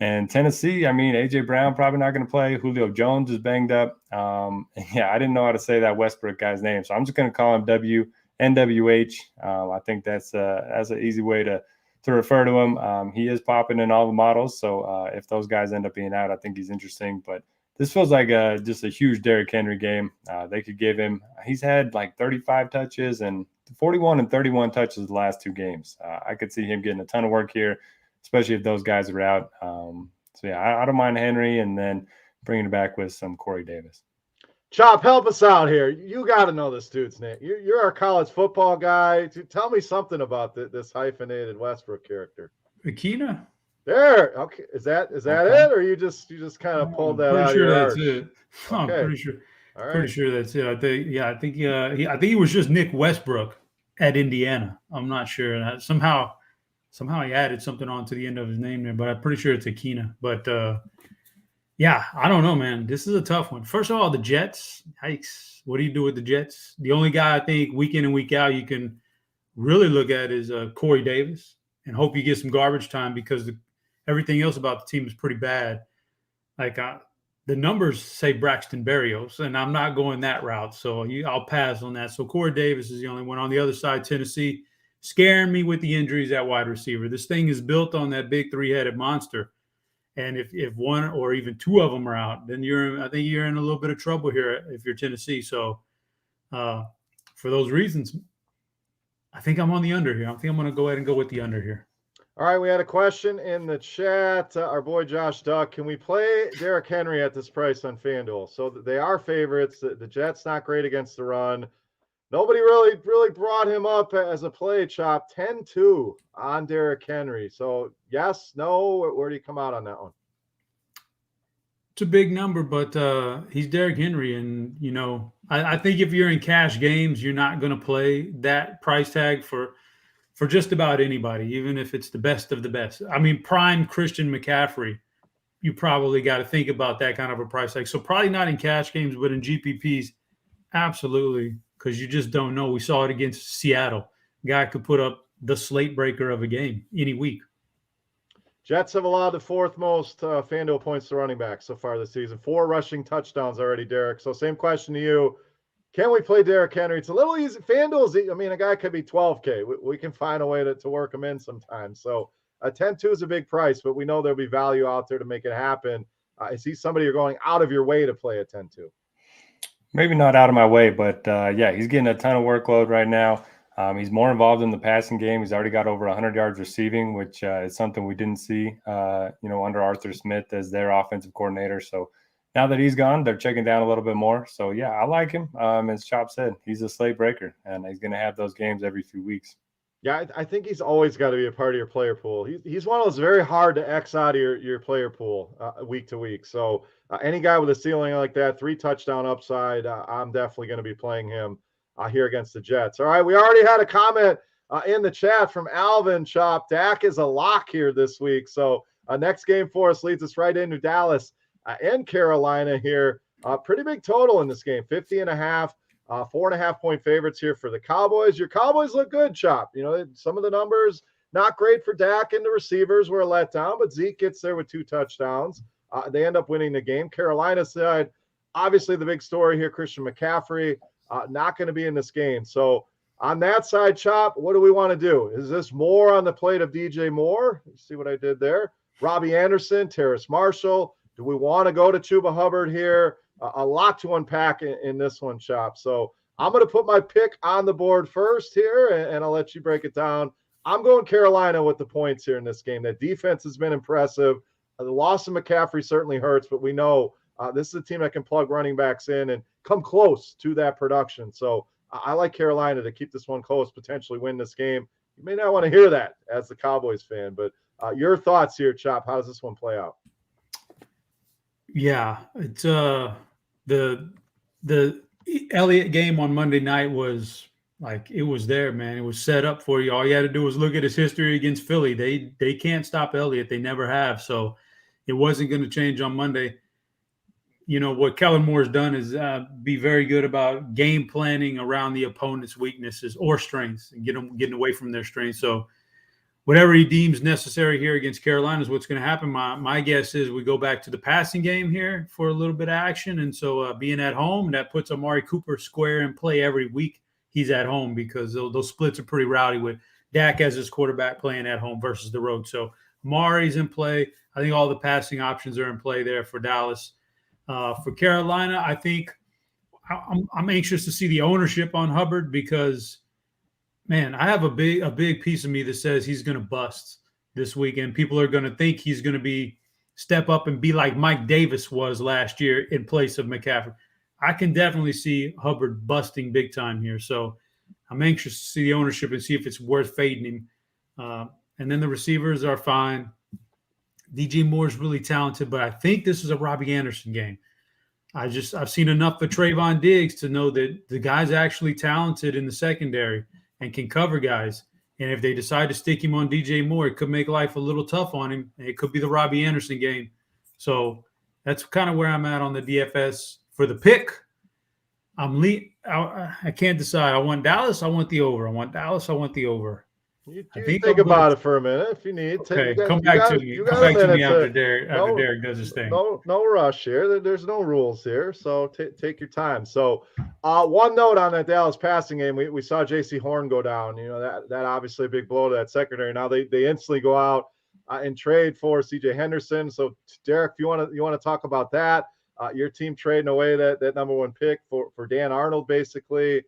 And Tennessee, A.J. Brown probably not going to play. Julio Jones is banged up. I didn't know how to say that Westbrook guy's name, so I'm just going to call him NWH. I think that's an easy way to refer to him. He is popping in all the models, so if those guys end up being out, I think he's interesting. But this feels like just a huge Derrick Henry game. They could give him – he's had like 35 touches and 41 and 31 touches the last two games. I could see him getting a ton of work here, especially if those guys are out. I don't mind Henry and then bringing it back with some Corey Davis. Chop, help us out here. You got to know this dude's name. You're our college football guy. Tell me something about this hyphenated Westbrook character. Akina? There. Okay. Is that it, or you just kind of pulled that out? Pretty sure of that's it. I'm pretty sure. All right. Pretty sure that's it. I think he was just Nick Westbrook at Indiana. I'm not sure. Somehow he added something on to the end of his name there, but I'm pretty sure it's Akina. But I don't know, man. This is a tough one. First of all, the Jets. Yikes. What do you do with the Jets? The only guy I think week in and week out you can really look at is Corey Davis and hope you get some garbage time because everything else about the team is pretty bad. Like the numbers say Braxton Berrios, and I'm not going that route, so I'll pass on that. So Corey Davis is the only one. On the other side, Tennessee, scaring me with the injuries at wide receiver. This thing is built on that big three-headed monster, and if one or even two of them are out, then I think you're in a little bit of trouble here if you're Tennessee. So for those reasons, I think I'm on the under here. I think I'm going to go ahead and go with the under here. All right, we had a question in the chat. Our boy Josh Duck, can we play Derrick Henry at this price on FanDuel? So they are favorites. The Jets not great against the run. Nobody really brought him up as a play, Chop. 10-2 on Derrick Henry. So yes, no, where do you come out on that one? It's a big number, but he's Derrick Henry, and I think if you're in cash games, you're not going to play that price tag for just about anybody, even if it's the best of the best. I mean, prime Christian McCaffrey, you probably got to think about that kind of a price tag. So probably not in cash games, but in GPPs, absolutely, because you just don't know. We saw it against Seattle. Guy could put up the slate breaker of a game any week. Jets have allowed the fourth most FanDuel points to running back so far this season. 4 rushing touchdowns already, Derek. So same question to you. Can we play Derrick Henry? It's a little easy. FanDuel's, I mean, a guy could be 12K. We can find a way to work him in sometimes. So 10-2 is a big price, but we know there'll be value out there to make it happen. Is he somebody you're going out of your way to play at 10-2? Maybe not out of my way, but yeah, he's getting a ton of workload right now. He's more involved in the passing game. He's already got over 100 yards receiving, which is something we didn't see, under Arthur Smith as their offensive coordinator. So now that he's gone, they're checking down a little bit more. So, yeah, I like him. As Chop said, he's a slate breaker, and he's going to have those games every few weeks. Yeah, I think he's always got to be a part of your player pool. He's one of those very hard to X out of your player pool week to week. So any guy with a ceiling like that, 3 touchdown upside, I'm definitely going to be playing him here against the Jets. All right, we already had a comment in the chat from Alvin. Chop, Dak is a lock here this week. So next game for us leads us right into Dallas and Carolina here. Pretty big total in this game, 50.5. 4.5 point favorites here for the Cowboys. Your Cowboys look good, Chop. Some of the numbers not great for Dak, and the receivers were a letdown, but Zeke gets there with 2 touchdowns. They end up winning the game. Carolina side, obviously the big story here, Christian McCaffrey, not going to be in this game. So on that side, Chop, what do we want to do? Is this more on the plate of DJ Moore? You see what I did there? Robbie Anderson, Terrace Marshall. Do we want to go to Chuba Hubbard here? A lot to unpack in this one, Chop. So I'm going to put my pick on the board first here, and I'll let you break it down. I'm going Carolina with the points here in this game. That defense has been impressive. The loss of McCaffrey certainly hurts, but we know this is a team that can plug running backs in and come close to that production. So I like Carolina to keep this one close, potentially win this game. You may not want to hear that as the Cowboys fan, but your thoughts here, Chop. How does this one play out? Yeah, it's the Elliott game on Monday night was like, it was there, man. It was set up for you. All you had to do was look at his history against Philly. They can't stop Elliott. They never have. So it wasn't going to change on Monday. What Kellen Moore's done is be very good about game planning around the opponent's weaknesses or strengths and getting away from their strengths. So whatever he deems necessary here against Carolina is what's going to happen. My guess is we go back to the passing game here for a little bit of action. And so being at home, that puts Amari Cooper square in play every week he's at home, because those splits are pretty rowdy with Dak as his quarterback playing at home versus the road. So Amari's in play. I think all the passing options are in play there for Dallas. For Carolina, I think I'm anxious to see the ownership on Hubbard, because – man, I have a big piece of me that says he's going to bust this weekend. People are going to think he's going to step up and be like Mike Davis was last year in place of McCaffrey. I can definitely see Hubbard busting big time here. So I'm anxious to see the ownership and see if it's worth fading him. And then the receivers are fine. DJ Moore is really talented, but I think this is a Robbie Anderson game. I've seen enough of Trayvon Diggs to know that the guy's actually talented in the secondary and can cover guys. And if they decide to stick him on DJ Moore, it could make life a little tough on him. It could be the Robbie Anderson game. So that's kind of where I'm at on the DFS. For the pick, I can't decide. I want Dallas. I want the over. I want Dallas. I want the over. You think about it for a minute if you need. Okay, come back to me after Derek does his thing. No rush here. There's no rules here, so take your time. So, one note on that Dallas passing game, we saw J.C. Horn go down. That obviously a big blow to that secondary. Now they instantly go out and trade for C.J. Henderson. So, Derek, if you want to talk about that, your team trading away that number 1 pick for Dan Arnold, basically.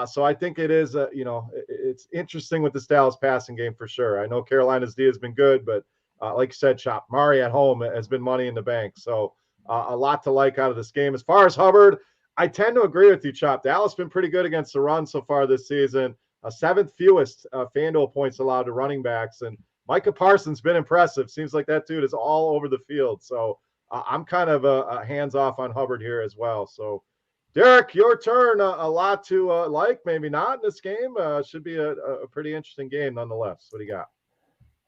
So I think it is, it's interesting with this Dallas passing game for sure. I know Carolina's D has been good, but like you said, Chop, Murray at home has been money in the bank. So a lot to like out of this game. As far as Hubbard, I tend to agree with you, Chop. Dallas been pretty good against the run so far this season. Seventh fewest FanDuel points allowed to running backs. And Micah Parsons been impressive. Seems like that dude is all over the field. So I'm kind of hands off on Hubbard here as well. So, Derek, your turn. A lot to like, maybe not in this game. Should be a pretty interesting game nonetheless. What do you got?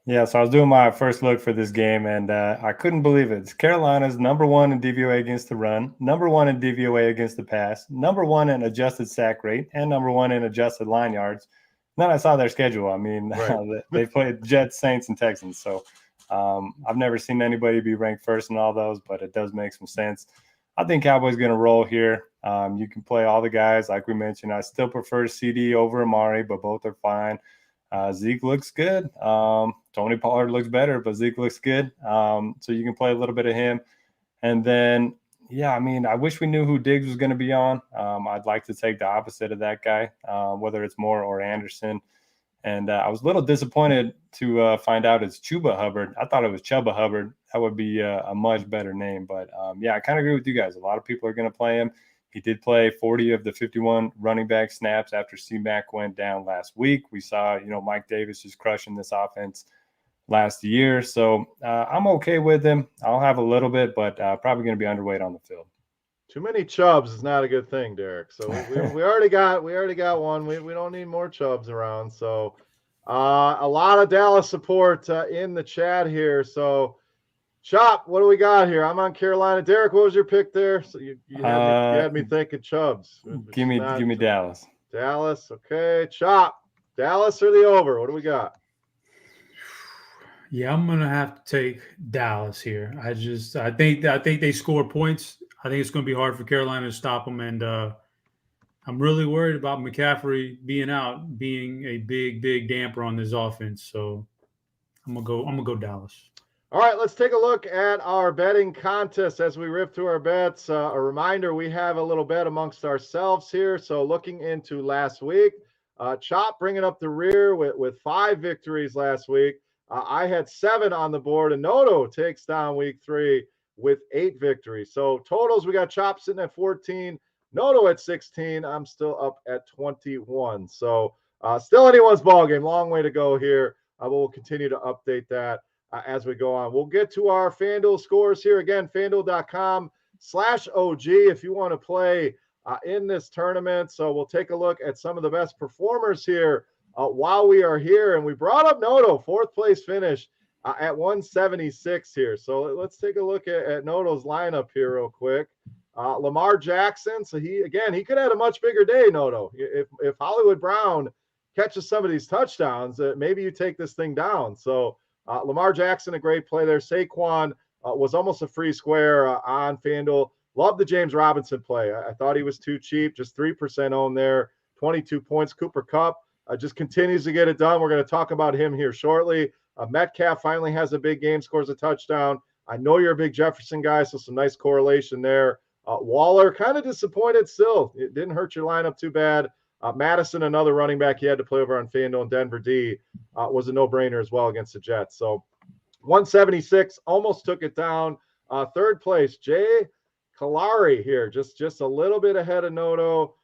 Yeah, so I was doing my first look for this game, and I couldn't believe it. It's Carolina's number 1 in DVOA against the run, number 1 in DVOA against the pass, number 1 in adjusted sack rate, and number 1 in adjusted line yards. And then I saw their schedule. I mean, right. They played Jets, Saints, and Texans. So I've never seen anybody be ranked first in all those, but it does make some sense. I think Cowboys going to roll here. You can play all the guys. Like we mentioned, I still prefer CD over Amari, but both are fine. Zeke looks good. Tony Pollard looks better, but Zeke looks good. So you can play a little bit of him. And then, yeah, I mean, I wish we knew who Diggs was going to be on. I'd like to take the opposite of that guy, whether it's Moore or Anderson. And I was a little disappointed to find out it's Chuba Hubbard. I thought it was Chuba Hubbard. That would be a much better name. But, yeah, I kind of agree with you guys. A lot of people are going to play him. He did play 40 of the 51 running back snaps after C-Mac went down last week. We saw, Mike Davis just crushing this offense last year. So I'm okay with him. I'll have a little bit, but probably going to be underweight on the field. Too many Chubbs is not a good thing, Derek. So we already got one. We don't need more Chubbs around. So a lot of Dallas support in the chat here. So Chop, what do we got here? I'm on Carolina. Derek, what was your pick there? So you had me thinking Chubbs. Give me Dallas. Dallas, okay. Chop, Dallas or the over? What do we got? Yeah, I'm gonna have to take Dallas here. I think they score points. I think it's gonna be hard for Carolina to stop them, and I'm really worried about McCaffrey being out, being a big damper on this offense. So I'm gonna go Dallas. All right, let's take a look at our betting contest as we rip through our bets. A reminder, we have a little bet amongst ourselves here. So looking into last week, Chop bringing up the rear with 5 victories last week. I had 7 on the board, and Noto takes down week 3 with 8 victories. So totals, we got Chop sitting at 14, Noto at 16. I'm still up at 21. So still anyone's ball game. Long way to go here. But we'll continue to update that as we go on. We'll get to our FanDuel scores here. Again, FanDuel.com/OG if you want to play in this tournament. So we'll take a look at some of the best performers here while we are here. And we brought up Noto, 4th place finish at 176 here. So let's take a look at Noto's lineup here real quick. Lamar Jackson. So he could have had a much bigger day, Noto. If Hollywood Brown catches some of these touchdowns, maybe you take this thing down. So Lamar Jackson, a great play there. Saquon was almost a free square on FanDuel. Love the James Robinson play. I thought he was too cheap, just 3% owned there, 22 points. Cooper Kupp just continues to get it done. We're going to talk about him here shortly. Metcalf finally has a big game, scores a touchdown. I know you're a big Jefferson guy, so some nice correlation there. Waller, kind of disappointed still. It didn't hurt your lineup too bad. Madison, another running back he had to play over on FanDuel, and Denver D was a no-brainer as well against the Jets. So 176, almost took it down. 3rd place, Jay Kalari here, just a little bit ahead of Noto.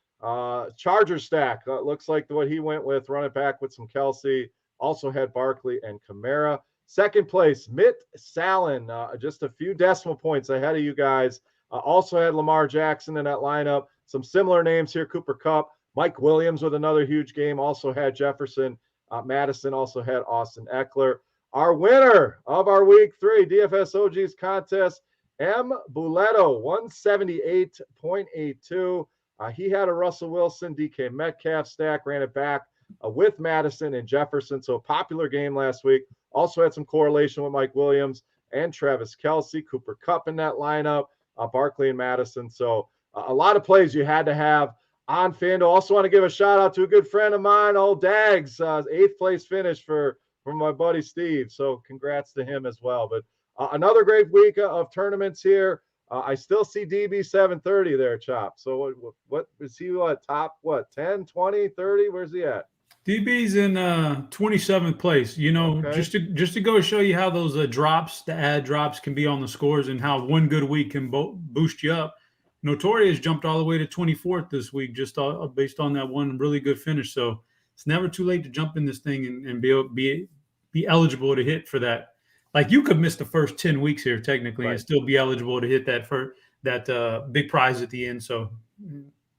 Charger stack, looks like what he went with, run it back with some Kelsey. Also had Barkley and Kamara. 2nd place, Mitt Salen, just a few decimal points ahead of you guys. Also had Lamar Jackson in that lineup. Some similar names here, Cooper Kupp. Mike Williams with another huge game, also had Jefferson. Madison also had Austin Eckler. Our winner of our week 3 DFS OGs contest, M. Buletto, 178.82. He had a Russell Wilson, DK Metcalf stack, ran it back with Madison and Jefferson. So a popular game last week. Also had some correlation with Mike Williams and Travis Kelce, Cooper Kupp in that lineup, Barkley and Madison. So a lot of plays you had to have on FanDuel. Also want to give a shout out to a good friend of mine, old Dags, 8th place finish for my buddy Steve. So congrats to him as well. But another great week of tournaments here. I still see DB 730 there, Chop. So what is he, top 10, 20, 30? Where's he at? DB's in 27th place. Okay. just to go show you how those drops, the ad drops can be on the scores and how one good week can boost you up. Notorious jumped all the way to 24th this week, just based on that one really good finish. So it's never too late to jump in this thing and be eligible to hit for that. Like, you could miss the first 10 weeks here technically and still be eligible to hit that big prize at the end. So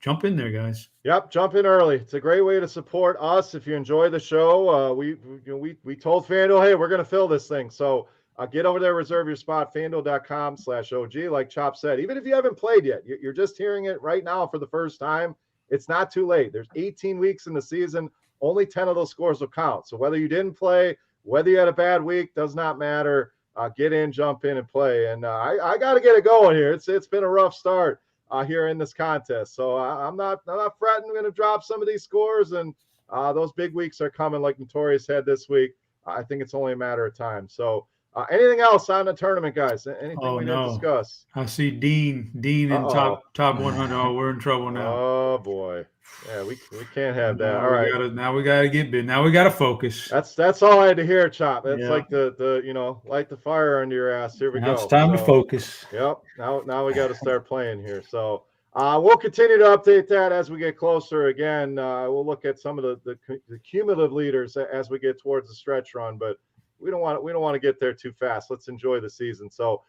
jump in there, guys. Yep, jump in early. It's a great way to support us. If you enjoy the show, we told FanDuel, hey, we're going to fill this thing. So get over there, reserve your spot, FanDuel.com/OG. Like Chop said, even if you haven't played yet, you're just hearing it right now for the first time. It's not too late. There's 18 weeks in the season. Only 10 of those scores will count. So whether you didn't play, whether you had a bad week, does not matter. Get in, jump in, and play. And I got to get it going here. It's been a rough start here in this contest. So I'm not fretting. I'm going to drop some of these scores, and those big weeks are coming like Notorious had this week. I think it's only a matter of time. So anything else on the tournament, guys? Anything we need to discuss? I see Dean in top 100. Oh, we're in trouble now. Oh, boy. Yeah, we can't have that. All right. Now we got to get big. Now we got to focus. That's all I had to hear, Chop. That's like the light the fire under your ass. Here we go. It's time to focus. Yep. Now we got to start playing here. So we'll continue to update that as we get closer. Again, we'll look at some of the cumulative leaders as we get towards the stretch run, but we don't want to get there too fast. Let's enjoy the season. So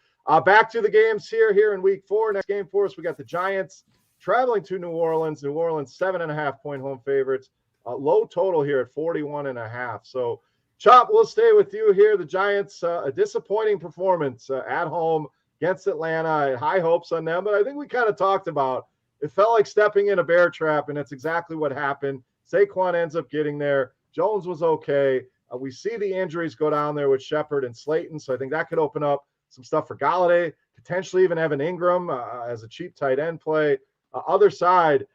back to the games here in week 4. Next game for us, we got the Giants traveling to New Orleans. New Orleans 7.5-point home favorites. Low total here at 41.5. So, Chop, we'll stay with you here. The Giants, a disappointing performance at home against Atlanta. I had high hopes on them, but I think we kind of talked about it. Felt like stepping in a bear trap, and that's exactly what happened. Saquon ends up getting there. Jones was okay. We see the injuries go down there with Shepard and Slayton, so I think that could open up some stuff for Galladay, potentially even Evan Ingram as a cheap tight end play. Other side,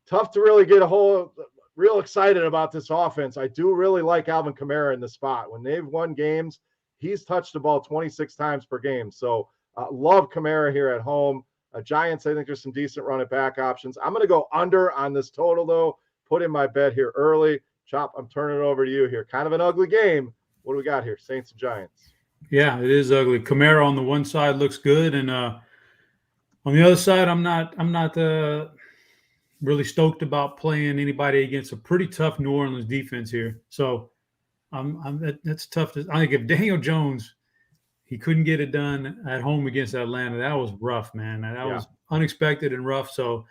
tough to really get real excited about this offense. I do really like Alvin Kamara in the spot. When they've won games, he's touched the ball 26 times per game. So love Kamara here at home. Giants, I think there's some decent running back options. I'm going to go under on this total, though. Put in my bet here early. Chop, I'm turning it over to you here. Kind of an ugly game. What do we got here? Saints and Giants. Yeah, it is ugly. Kamara on the one side looks good, and on the other side, I'm not really stoked about playing anybody against a pretty tough New Orleans defense here. So that's tough. I think if Daniel Jones, he couldn't get it done at home against Atlanta, that was rough, man. That was unexpected and rough. So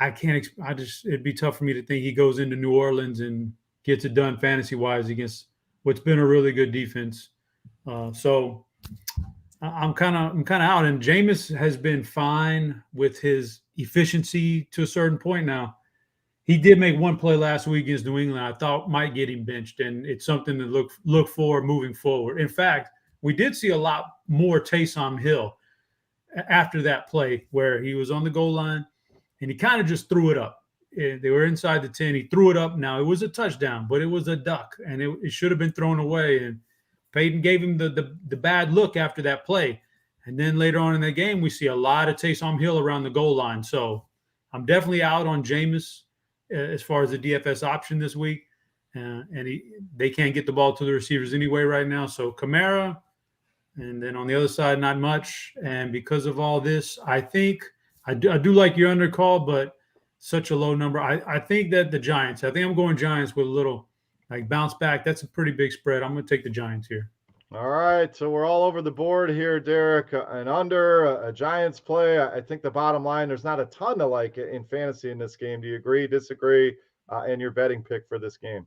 it'd be tough for me to think he goes into New Orleans and gets it done fantasy-wise against what's been a really good defense. So I'm kind of out. And Jameis has been fine with his efficiency to a certain point now. He did make one play last week against New England I thought might get him benched, and it's something to look for moving forward. In fact, we did see a lot more Taysom Hill after that play where he was on the goal line and he kind of just threw it up. They were inside the 10. He threw it up. Now, it was a touchdown, but it was a duck, and it should have been thrown away. And Peyton gave him the bad look after that play. And then later on in the game, we see a lot of Taysom Hill around the goal line. So I'm definitely out on Jameis as far as the DFS option this week. And they can't get the ball to the receivers anyway right now. So Kamara, and then on the other side, not much. And because of all this, I think I do like your under call, but such a low number. I think that the Giants, I think I'm going Giants with a little bounce back. That's a pretty big spread. I'm going to take the Giants here. All right. So we're all over the board here, Derek. An under, a Giants play. I think the bottom line, there's not a ton to like in fantasy in this game. Do you agree, disagree, and your betting pick for this game?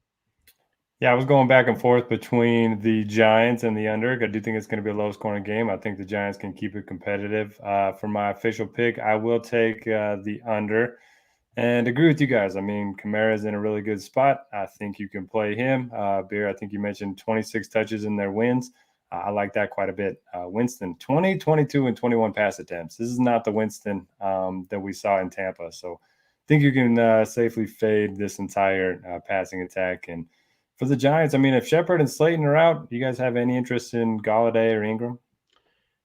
Yeah, I was going back and forth between the Giants and the under. I do think it's going to be a low-scoring game. I think the Giants can keep it competitive. For my official pick, I will take the under. And agree with you guys. I mean, Kamara's in a really good spot. I think you can play him. Beer, I think you mentioned 26 touches in their wins. I like that quite a bit. Winston, 20, 22, and 21 pass attempts. This is not the Winston that we saw in Tampa. So I think you can safely fade this entire passing attack. And for the Giants, I mean, if Shepard and Slayton are out, do you guys have any interest in Galladay or Ingram?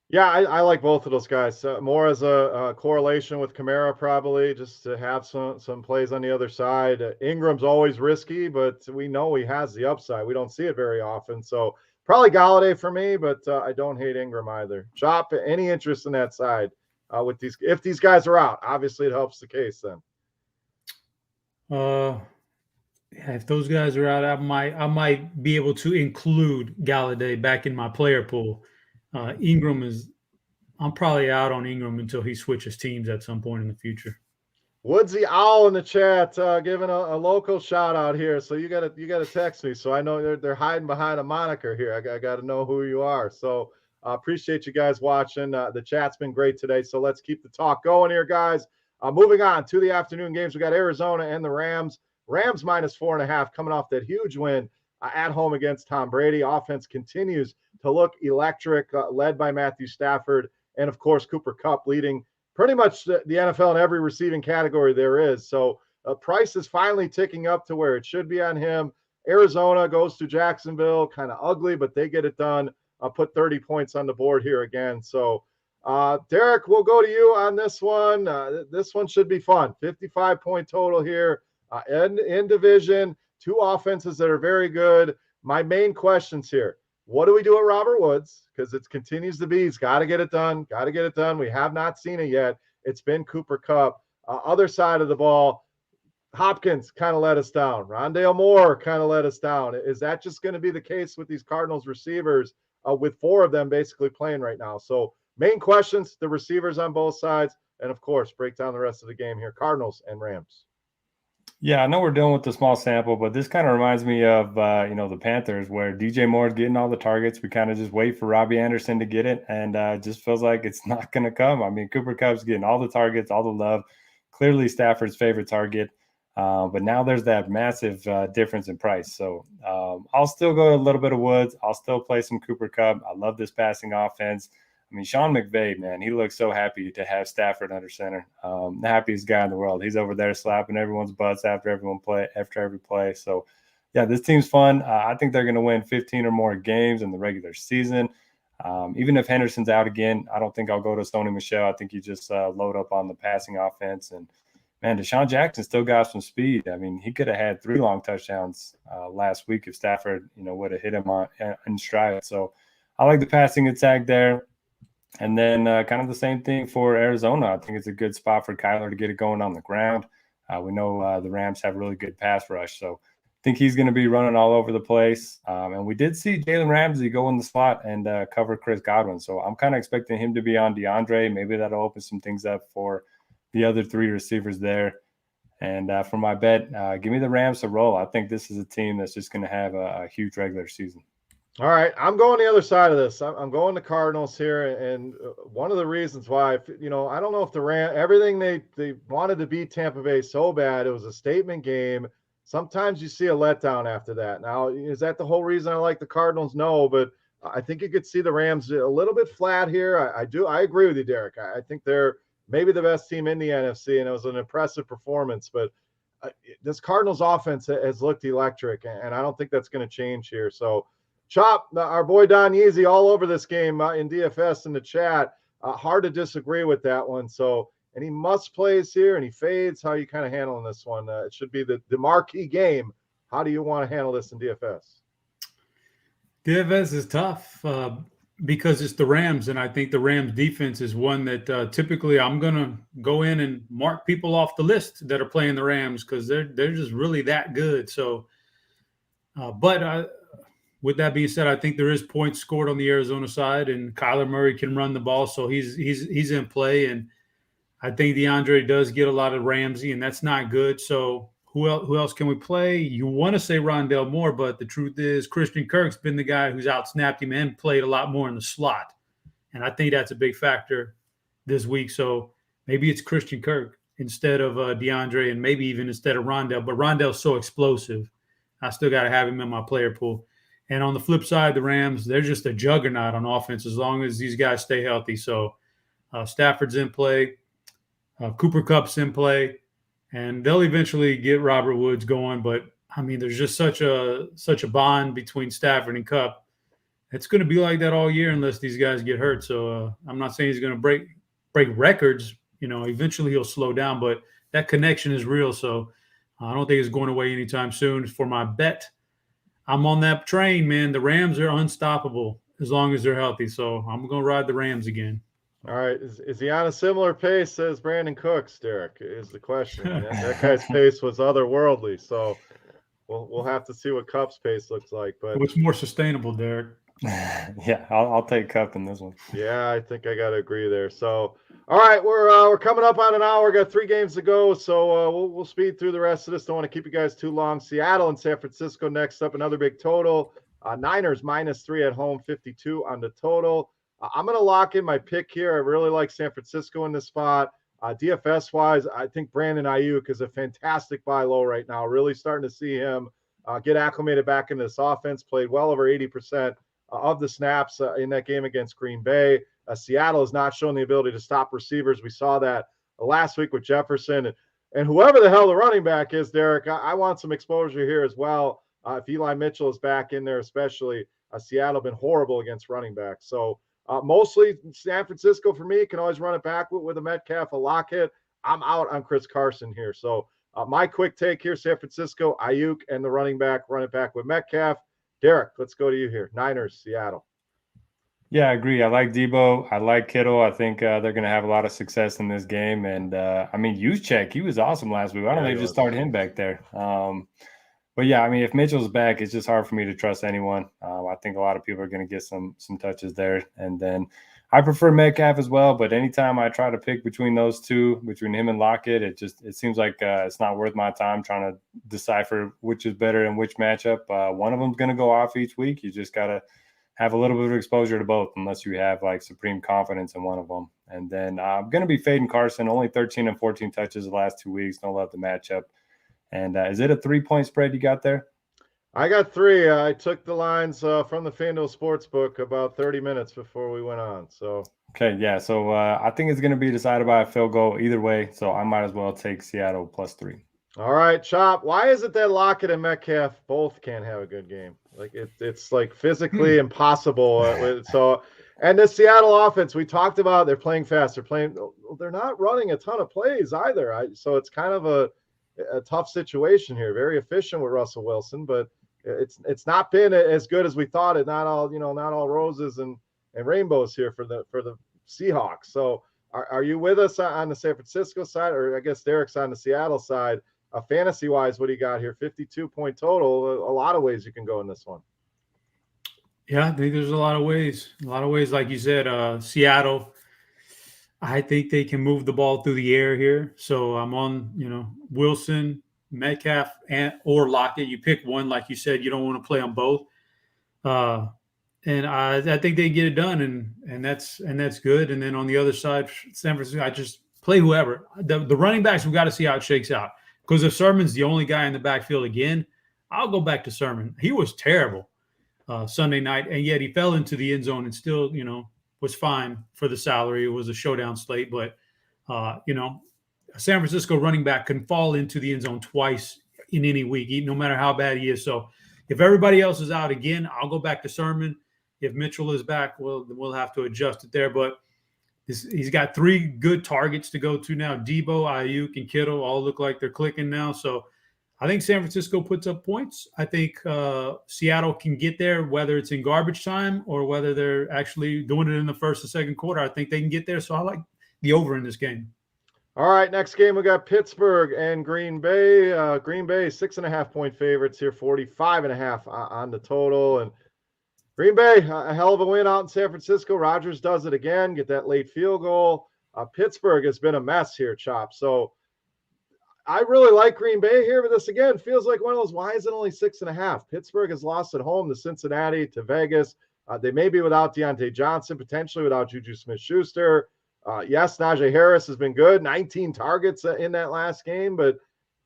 Yeah, I like both of those guys. More as a correlation with Kamara, probably, just to have some plays on the other side. Ingram's always risky, but we know he has the upside. We don't see it very often. So probably Galladay for me, but I don't hate Ingram either. Chop, any interest in that side with these, if these guys are out. Obviously, it helps the case then. If those guys are out, I might be able to include Galladay back in my player pool. I'm probably out on Ingram until he switches teams at some point in the future. Woodsy Owl in the chat giving a local shout out here. So you gotta text me so I know they're hiding behind a moniker here. I got to know who you are. So appreciate you guys watching. The chat's been great today. So let's keep the talk going here, guys. Moving on to the afternoon games, we got Arizona and the Rams. Rams -4.5 coming off that huge win at home against Tom Brady. Offense continues to look electric, led by Matthew Stafford and of course Cooper Kupp leading pretty much the NFL in every receiving category there is. So price is finally ticking up to where it should be on him. Arizona goes to Jacksonville, kind of ugly, but they get it done. Put 30 points on the board here again. So Derek, we'll go to you on this one. This one should be fun. 55-point total here in division. Two offenses that are very good. My main questions here. What do we do at Robert Woods? Because it continues to be, he's got to get it done. Got to get it done. We have not seen it yet. It's been Cooper Kupp. Other side of the ball, Hopkins kind of let us down. Rondale Moore kind of let us down. Is that just going to be the case with these Cardinals receivers with four of them basically playing right now? So main questions, the receivers on both sides, and of course, break down the rest of the game here. Cardinals and Rams. Yeah, I know we're dealing with the small sample, but this kind of reminds me of, the Panthers where DJ Moore's getting all the targets. We kind of just wait for Robbie Anderson to get it, and it just feels like it's not going to come. I mean, Cooper Kupp's getting all the targets, all the love. Clearly Stafford's favorite target, but now there's that massive difference in price. So I'll still go a little bit of Woods. I'll still play some Cooper Kupp. I love this passing offense. I mean, Sean McVay, man, he looks so happy to have Stafford under center. The happiest guy in the world. He's over there slapping everyone's butts after every play. So, yeah, this team's fun. I think they're going to win 15 or more games in the regular season. Even if Henderson's out again, I don't think I'll go to Stoney Michel. I think you just load up on the passing offense. And, man, Deshaun Jackson still got some speed. I mean, he could have had 3 long touchdowns last week if Stafford, would have hit him in stride. So I like the passing attack there. And then kind of the same thing for Arizona. I think it's a good spot for Kyler to get it going on the ground. We know the Rams have really good pass rush, so I think he's going to be running all over the place. And we did see Jalen Ramsey go in the slot and cover Chris Godwin. So I'm kind of expecting him to be on DeAndre. Maybe that'll open some things up for the other 3 receivers there. And for my bet, give me the Rams to roll. I think this is a team that's just going to have a huge regular season. All right, I'm going the other side of this. I'm going the Cardinals here, and one of the reasons why, I don't know if the everything they wanted to beat Tampa Bay so bad, it was a statement game. Sometimes you see a letdown after that. Now, is that the whole reason I like the Cardinals? No, but I think you could see the Rams a little bit flat here. I agree with you, Derek. I think they're maybe the best team in the NFC, and it was an impressive performance. But this Cardinals offense has looked electric, and I don't think that's going to change here. So, Chop, our boy Don Yeezy, all over this game in DFS in the chat. Hard to disagree with that one. So, any must plays here, any fades? How are you kind of handling this one? It should be the marquee game. How do you want to handle this in DFS? DFS is tough because it's the Rams, and I think the Rams defense is one that typically I'm going to go in and mark people off the list that are playing the Rams because they're just really that good. So, with that being said, I think there is points scored on the Arizona side, and Kyler Murray can run the ball, so he's in play. And I think DeAndre does get a lot of Ramsey, and that's not good. So who else can we play? You want to say Rondale Moore, but the truth is Christian Kirk's been the guy who's outsnapped him and played a lot more in the slot, and I think that's a big factor this week. So maybe it's Christian Kirk instead of DeAndre, and maybe even instead of Rondale. But Rondale's so explosive, I still got to have him in my player pool. And on the flip side, the Rams, they're just a juggernaut on offense as long as these guys stay healthy. So Stafford's in play, Cooper Kupp's in play, and they'll eventually get Robert Woods going. But, I mean, there's just such a bond between Stafford and Kupp. It's going to be like that all year unless these guys get hurt. So I'm not saying he's going to break records. Eventually he'll slow down, but that connection is real. So I don't think it's going away anytime soon. For my bet, I'm on that train, man. The Rams are unstoppable as long as they're healthy. So I'm going to ride the Rams again. All right. Is he on a similar pace as Brandon Cooks, Derek? Is the question. I mean, that guy's pace was otherworldly. So we'll have to see what Cup's pace looks like. But what's more sustainable, Derek? Yeah, I'll take Cup in this one. yeah, I think I got to agree there. So, all right, we're coming up on an hour. We got 3 games to go, so we'll speed through the rest of this. Don't want to keep you guys too long. Seattle and San Francisco next up. Another big total. Niners -3 at home, 52 on the total. I'm going to lock in my pick here. I really like San Francisco in this spot. DFS wise, I think Brandon Ayuk is a fantastic buy low right now. Really starting to see him get acclimated back into this offense. Played well over 80% of the snaps in that game against Green Bay. Seattle has not shown the ability to stop receivers. We saw that last week with Jefferson and whoever the hell the running back is, Derek. I want some exposure here as well. If Eli Mitchell is back in there, especially, Seattle been horrible against running backs. So mostly San Francisco for me. Can always run it back with a Metcalf, a Lockett. I'm out on Chris Carson here. So my quick take here, San Francisco, Ayuk, and the running back, run it back with Metcalf. Derek, let's go to you here. Niners, Seattle. Yeah, I agree. I like Debo. I like Kittle. I think they're going to have a lot of success in this game. And I mean, Juszczyk, he was awesome last week. Why don't they just start him back there? But yeah, I mean, if Mitchell's back, it's just hard for me to trust anyone. I think a lot of people are going to get some touches there. And then I prefer Metcalf as well. But anytime I try to pick between those two, between him and Lockett, it seems like it's not worth my time trying to decipher which is better in which matchup. One of them's going to go off each week. You just got to have a little bit of exposure to both unless you have like supreme confidence in one of them. And then I'm going to be fading Carson, only 13 and 14 touches the last 2 weeks. Don't love the matchup. And is it a 3-point spread you got there? I got 3. I took the lines from the FanDuel Sportsbook about 30 minutes before we went on. So okay, yeah. So I think it's going to be decided by a field goal either way. So I might as well take Seattle +3. All right, Chop. Why is it that Lockett and Metcalf both can't have a good game? Like it's like physically impossible. And the Seattle offense we talked about, they're playing fast. They're not running a ton of plays either. So it's kind of a tough situation here. Very efficient with Russell Wilson, but it's not been as good as we thought. It not all roses and rainbows here for the Seahawks. So are you with us on the San Francisco side, or I guess Derek's on the Seattle side? Fantasy wise, what do you got here? 52-point total. A lot of ways you can go in this one. Yeah, I think there's a lot of ways. Like you said, Seattle, I think they can move the ball through the air here. So I'm on, Wilson, Metcalf, or Lockett. You pick one, like you said. You don't want to play on both. And I think they get it done, and that's good. And then on the other side, San Francisco, I just play whoever. The running backs, we got to see how it shakes out. Because if Sermon's the only guy in the backfield again, I'll go back to Sermon. He was terrible Sunday night, and yet he fell into the end zone and still, was fine for the salary. It was a showdown slate, but a San Francisco running back can fall into the end zone twice in any week, no matter how bad he is. So if everybody else is out again, I'll go back to Sermon. If Mitchell is back, we'll have to adjust it there. But he's got 3 good targets to go to now. Debo, Ayuk, and Kittle all look like they're clicking now. So I think San Francisco puts up points. I think Seattle can get there, whether it's in garbage time or whether they're actually doing it in the first or second quarter. I think they can get there. So I like the over in this game. All right, next game we got Pittsburgh and Green Bay. Green Bay 6.5-point favorites here, 45.5 on the total. And Green Bay, a hell of a win out in San Francisco. Rodgers does it again, get that late field goal. Pittsburgh has been a mess here, Chop. So I really like Green Bay here, but this again feels like one of those, why is it only 6.5? Pittsburgh has lost at home to Cincinnati, to Vegas. They may be without Deontay Johnson, potentially without Juju Smith-Schuster. Yes, Najee Harris has been good, 19 targets in that last game, but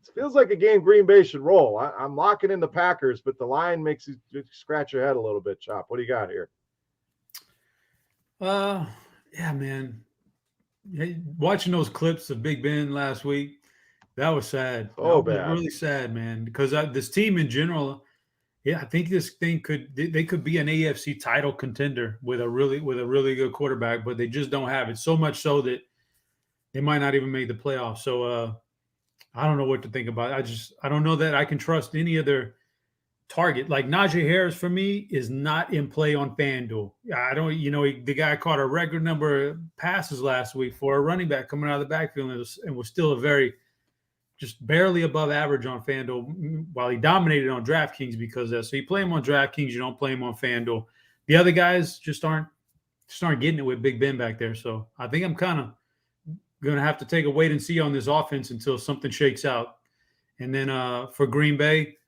it feels like a game Green Bay should roll. I'm locking in the Packers, but the line makes you scratch your head a little bit, Chop. What do you got here? Yeah, man. Watching those clips of Big Ben last week, that was sad. Oh, that was bad. Really sad, man. Because this team in general, I think this thing could be an AFC title contender with a really good quarterback, but they just don't have it. So much so that they might not even make the playoffs. So I don't know what to think about. I don't know that I can trust any of their target. Like Najee Harris for me is not in play on FanDuel. I don't, the guy caught a record number of passes last week for a running back coming out of the backfield and was still just barely above average on FanDuel while he dominated on DraftKings because of that. So you play him on DraftKings, you don't play him on FanDuel. The other guys just aren't getting it with Big Ben back there. So I think I'm kind of going to have to take a wait and see on this offense until something shakes out. And then for Green Bay,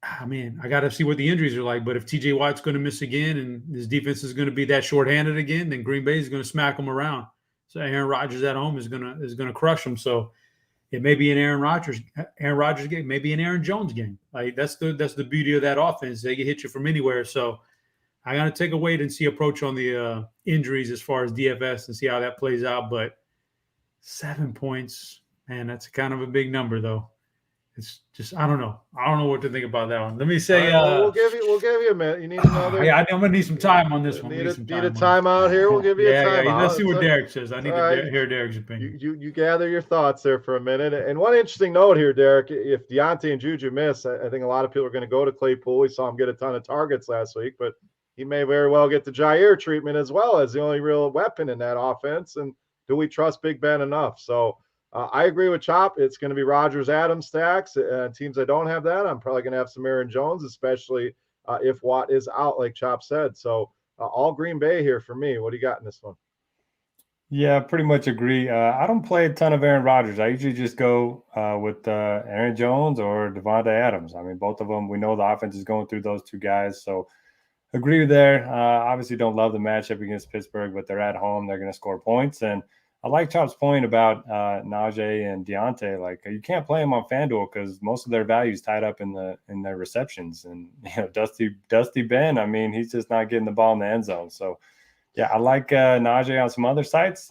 I got to see what the injuries are like. But if TJ Watt's going to miss again and his defense is going to be that shorthanded again, then Green Bay is going to smack them around. So Aaron Rodgers at home is going to crush them. So it may be an Aaron Rodgers game, maybe an Aaron Jones game. Like that's the beauty of that offense. They can hit you from anywhere. So I got to take a wait and see approach on the injuries as far as DFS and see how that plays out. But 7 points, man, that's kind of a big number though. It's just I don't know what to think about that one. Let me say we'll give you a minute. You need another. Yeah, I'm gonna need some time on this one. Need a timeout here. We'll give you a timeout. Yeah. Let's see what Derek says. I need to hear Derek's opinion. You gather your thoughts there for a minute. And one interesting note here, Derek, if Deontay and Juju miss, I think a lot of people are going to go to Claypool. We saw him get a ton of targets last week, but he may very well get the Jair treatment as well as the only real weapon in that offense. And do we trust Big Ben enough? So I agree with Chop. It's going to be Rodgers Adams stacks. Teams that don't have that, I'm probably going to have some Aaron Jones, especially if Watt is out, like Chop said. So all Green Bay here for me. What do you got in this one? Yeah, pretty much agree. I don't play a ton of Aaron Rodgers. I usually just go with Aaron Jones or Devontae Adams. I mean, both of them, we know the offense is going through those two guys. So agree there. Obviously don't love the matchup against Pittsburgh, but they're at home. They're going to score points. And I like Chop's point about Najee and Deontay. Like you can't play them on FanDuel because most of their value is tied up in their receptions. And Dusty Ben, I mean, he's just not getting the ball in the end zone. So yeah, I like Najee on some other sites,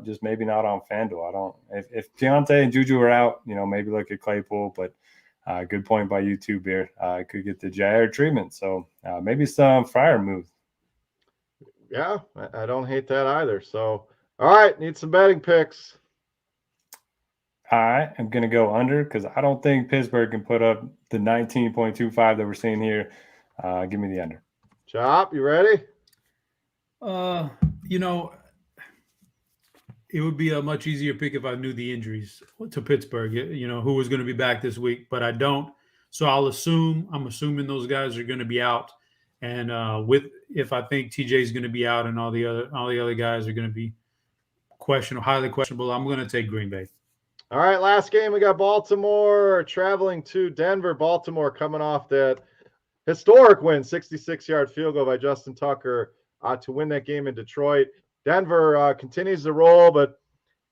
just maybe not on FanDuel. If Deontay and Juju are out, maybe look at Claypool. But good point by you too, Beer. Could get the Jair treatment. So maybe some Fryer move. Yeah, I don't hate that either. So. All right, need some betting picks. I am going to go under because I don't think Pittsburgh can put up the 19.25 that we're seeing here. Give me the under. Chop, you ready? It would be a much easier pick if I knew the injuries to Pittsburgh, who was going to be back this week, but I don't. So I'm assuming those guys are going to be out. And if I think TJ is going to be out and all the other guys are going to be highly questionable, I'm going to take Green Bay. All right, last game we got Baltimore traveling to Denver. Baltimore coming off that historic win, 66-yard field goal by Justin Tucker to win that game in Detroit. Denver continues to roll, but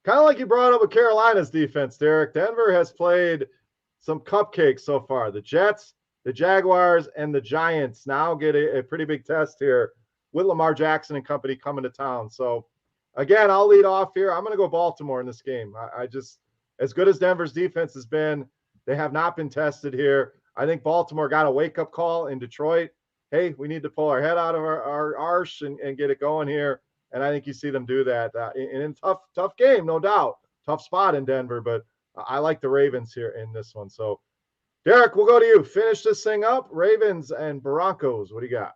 kind of like you brought up with Carolina's defense, Derek, Denver has played some cupcakes so far. The Jets, the Jaguars, and the Giants now get a pretty big test here with Lamar Jackson and company coming to town. So again, I'll lead off here. I'm going to go Baltimore in this game. I just, as good as Denver's defense has been, they have not been tested here. I think Baltimore got a wake-up call in Detroit. Hey, we need to pull our head out of our arse and get it going here. And I think you see them do that. In tough game, no doubt. Tough spot in Denver, but I like the Ravens here in this one. So, Derek, we'll go to you. Finish this thing up. Ravens and Broncos. What do you got?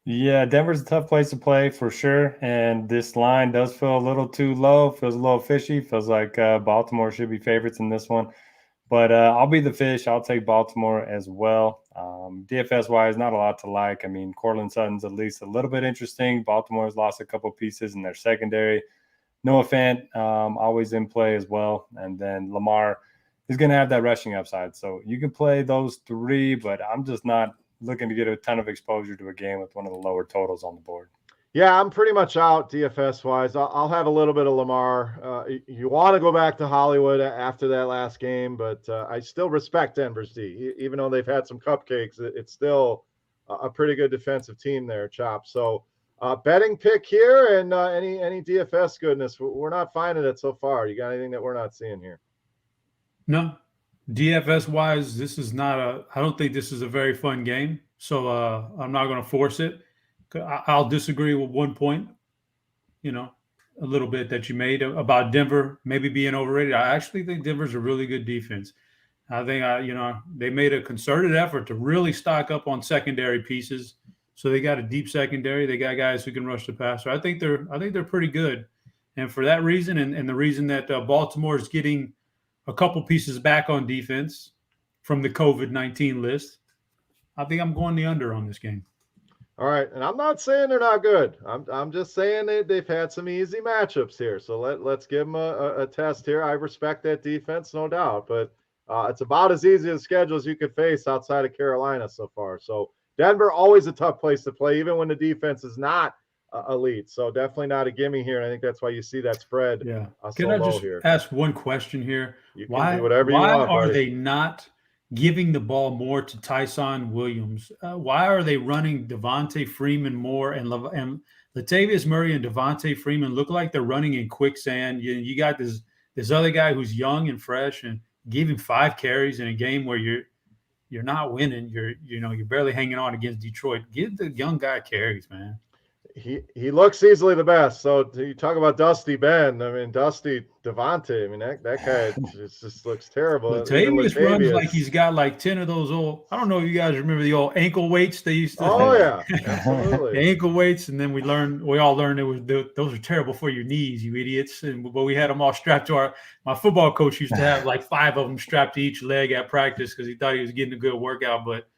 Yeah, Denver's a tough place to play for sure. And this line does feel a little too low, feels a little fishy. Feels like Baltimore should be favorites in this one. But I'll be the fish. I'll take Baltimore as well. DFS-wise, not a lot to like. I mean, Cortland Sutton's at least a little bit interesting. Baltimore's lost a couple pieces in their secondary. Noah Fant, always in play as well. And then Lamar is going to have that rushing upside. So you can play those three, but I'm just not looking to get a ton of exposure to a game with one of the lower totals on the board. Yeah, I'm pretty much out DFS-wise. I'll have a little bit of Lamar. You want to go back to Hollywood after that last game, but I still respect Denver's D. Even though they've had some cupcakes, it's still a pretty good defensive team there, Chop. So betting pick here and any DFS goodness. We're not finding it so far. You got anything that we're not seeing here? No. DFS-wise, this is not I don't think this is a very fun game, so I'm not going to force it. I'll disagree with 1 point, a little bit that you made about Denver maybe being overrated. I actually think Denver's a really good defense. I think they made a concerted effort to really stock up on secondary pieces. So they got a deep secondary. They got guys who can rush the passer. I think they're pretty good. And for that reason, and the reason that Baltimore is getting a couple pieces back on defense from the COVID-19 list, I think I'm going the under on this game. All right, and I'm not saying they're not good. I'm just saying they've had some easy matchups here. So let's give them a test here. I respect that defense, no doubt, but it's about as easy a schedule as you could face outside of Carolina so far. So Denver, always a tough place to play, even when the defense is not elite. So definitely not a gimme here, and I think that's why you see that spread. Yeah. Can I just ask one question here? You can do whatever you want. Why are they not giving the ball more to Tyson Williams? Why are they running Devontae Freeman more, and Latavius Murray and Devontae Freeman look like they're running in quicksand? You got this other guy who's young and fresh, and give him 5 carries in a game where you're not winning. You're barely hanging on against Detroit. Give the young guy carries, man. He looks easily the best. So you talk about Dusty Ben. I mean, Dusty Devontae. I mean, that guy just looks terrible. Latavius runs like he's got like 10 of those old. I don't know if you guys remember the old ankle weights they used to. Oh yeah, absolutely. The ankle weights, and then we all learned those are terrible for your knees, you idiots. But we had them all strapped to my football coach used to have like 5 of them strapped to each leg at practice because he thought he was getting a good workout. But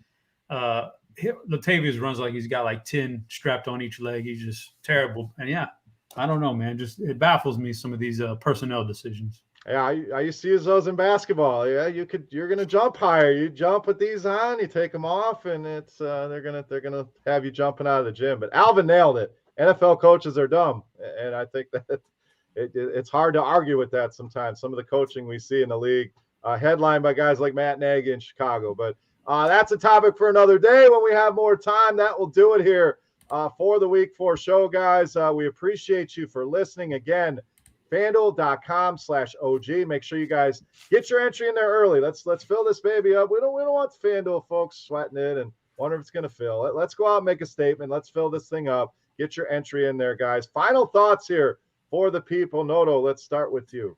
Latavius runs like he's got like 10 strapped on each leg. He's just terrible. And yeah, I don't know, man. Just it baffles me, some of these personnel decisions. Yeah, I used to use those in basketball. Yeah, you're gonna jump higher. You jump with these on, you take them off, and it's they're gonna have you jumping out of the gym. But Alvin nailed it. NFL coaches are dumb, and I think that it's hard to argue with that sometimes. Some of the coaching we see in the league, headlined by guys like Matt Nagy in Chicago, but. That's a topic for another day when we have more time. That will do it here for the Week 4 show, guys. We appreciate you for listening. Again, FanDuel.com/OG. Make sure you guys get your entry in there early. Let's fill this baby up. We don't want the FanDuel folks sweating it and wonder if it's going to fill. Let's go out and make a statement. Let's fill this thing up. Get your entry in there, guys. Final thoughts here for the people. Noto, let's start with you.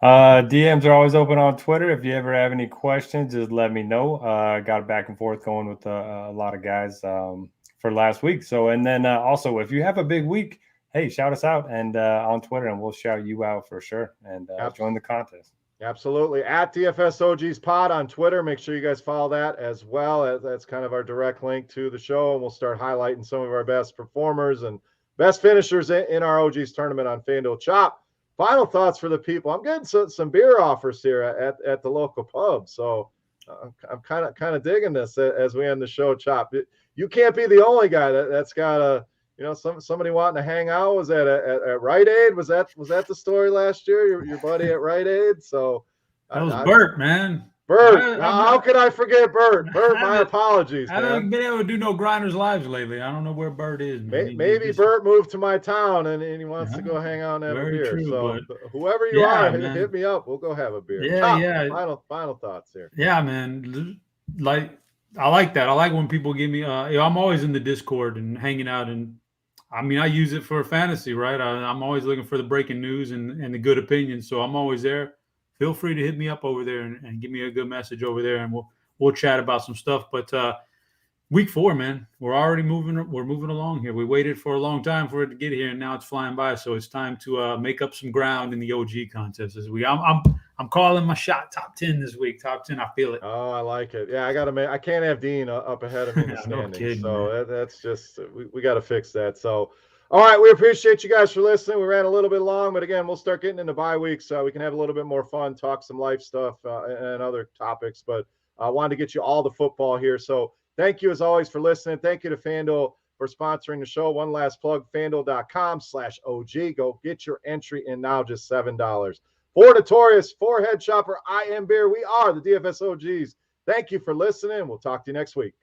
DMs are always open on Twitter. If you ever have any questions, just let me know. Got a back and forth going with a lot of guys for last week. So, and then also, if you have a big week, hey, shout us out and on Twitter, and we'll shout you out for sure. And join the contest. Absolutely. At DFS Pod on Twitter. Make sure you guys follow that as well. That's kind of our direct link to the show, and we'll start highlighting some of our best performers and best finishers in our OGs tournament on FanDuel Chop. Final thoughts for the people. I'm getting some beer offers here at the local pub, so I'm kind of digging this as we end the show. Chop, you can't be the only guy that's got somebody wanting to hang out. Was that at Rite Aid? Was that the story last year? Your buddy at Rite Aid. So that was Bert, man. Bert, how could I forget Bert? Bert, my apologies. I haven't been able to do no Grinders Lives lately. I don't know where Bert is, man. Maybe Bert moved to my town and he wants to go hang out and have a beer. True, so whoever you are, hit me up. We'll go have a beer. Yeah. Final thoughts here. Yeah, man. Like I like that. I like when people give me. I'm always in the Discord and hanging out, and I mean I use it for fantasy, right? I'm always looking for the breaking news and the good opinions, so I'm always there. Feel free to hit me up over there and give me a good message over there, and we'll chat about some stuff. But Week 4, man, we're already moving along here. We waited for a long time for it to get here, and now it's flying by. So it's time to make up some ground in the OG contest this week. I'm calling my shot top 10 this week. Top 10, I feel it. Oh, I like it. Yeah, I can't have Dean up ahead of me in the standings. No kidding, so that's just we got to fix that. So. All right, we appreciate you guys for listening. We ran a little bit long, but again, we'll start getting into bye weeks so we can have a little bit more fun, talk some life stuff and other topics. But I wanted to get you all the football here. So thank you, as always, for listening. Thank you to FanDuel for sponsoring the show. One last plug, FanDuel.com/OG. Go get your entry in now, just $7. For Notorious, for Head Shopper, I am Beer. We are the DFS OGs. Thank you for listening. We'll talk to you next week.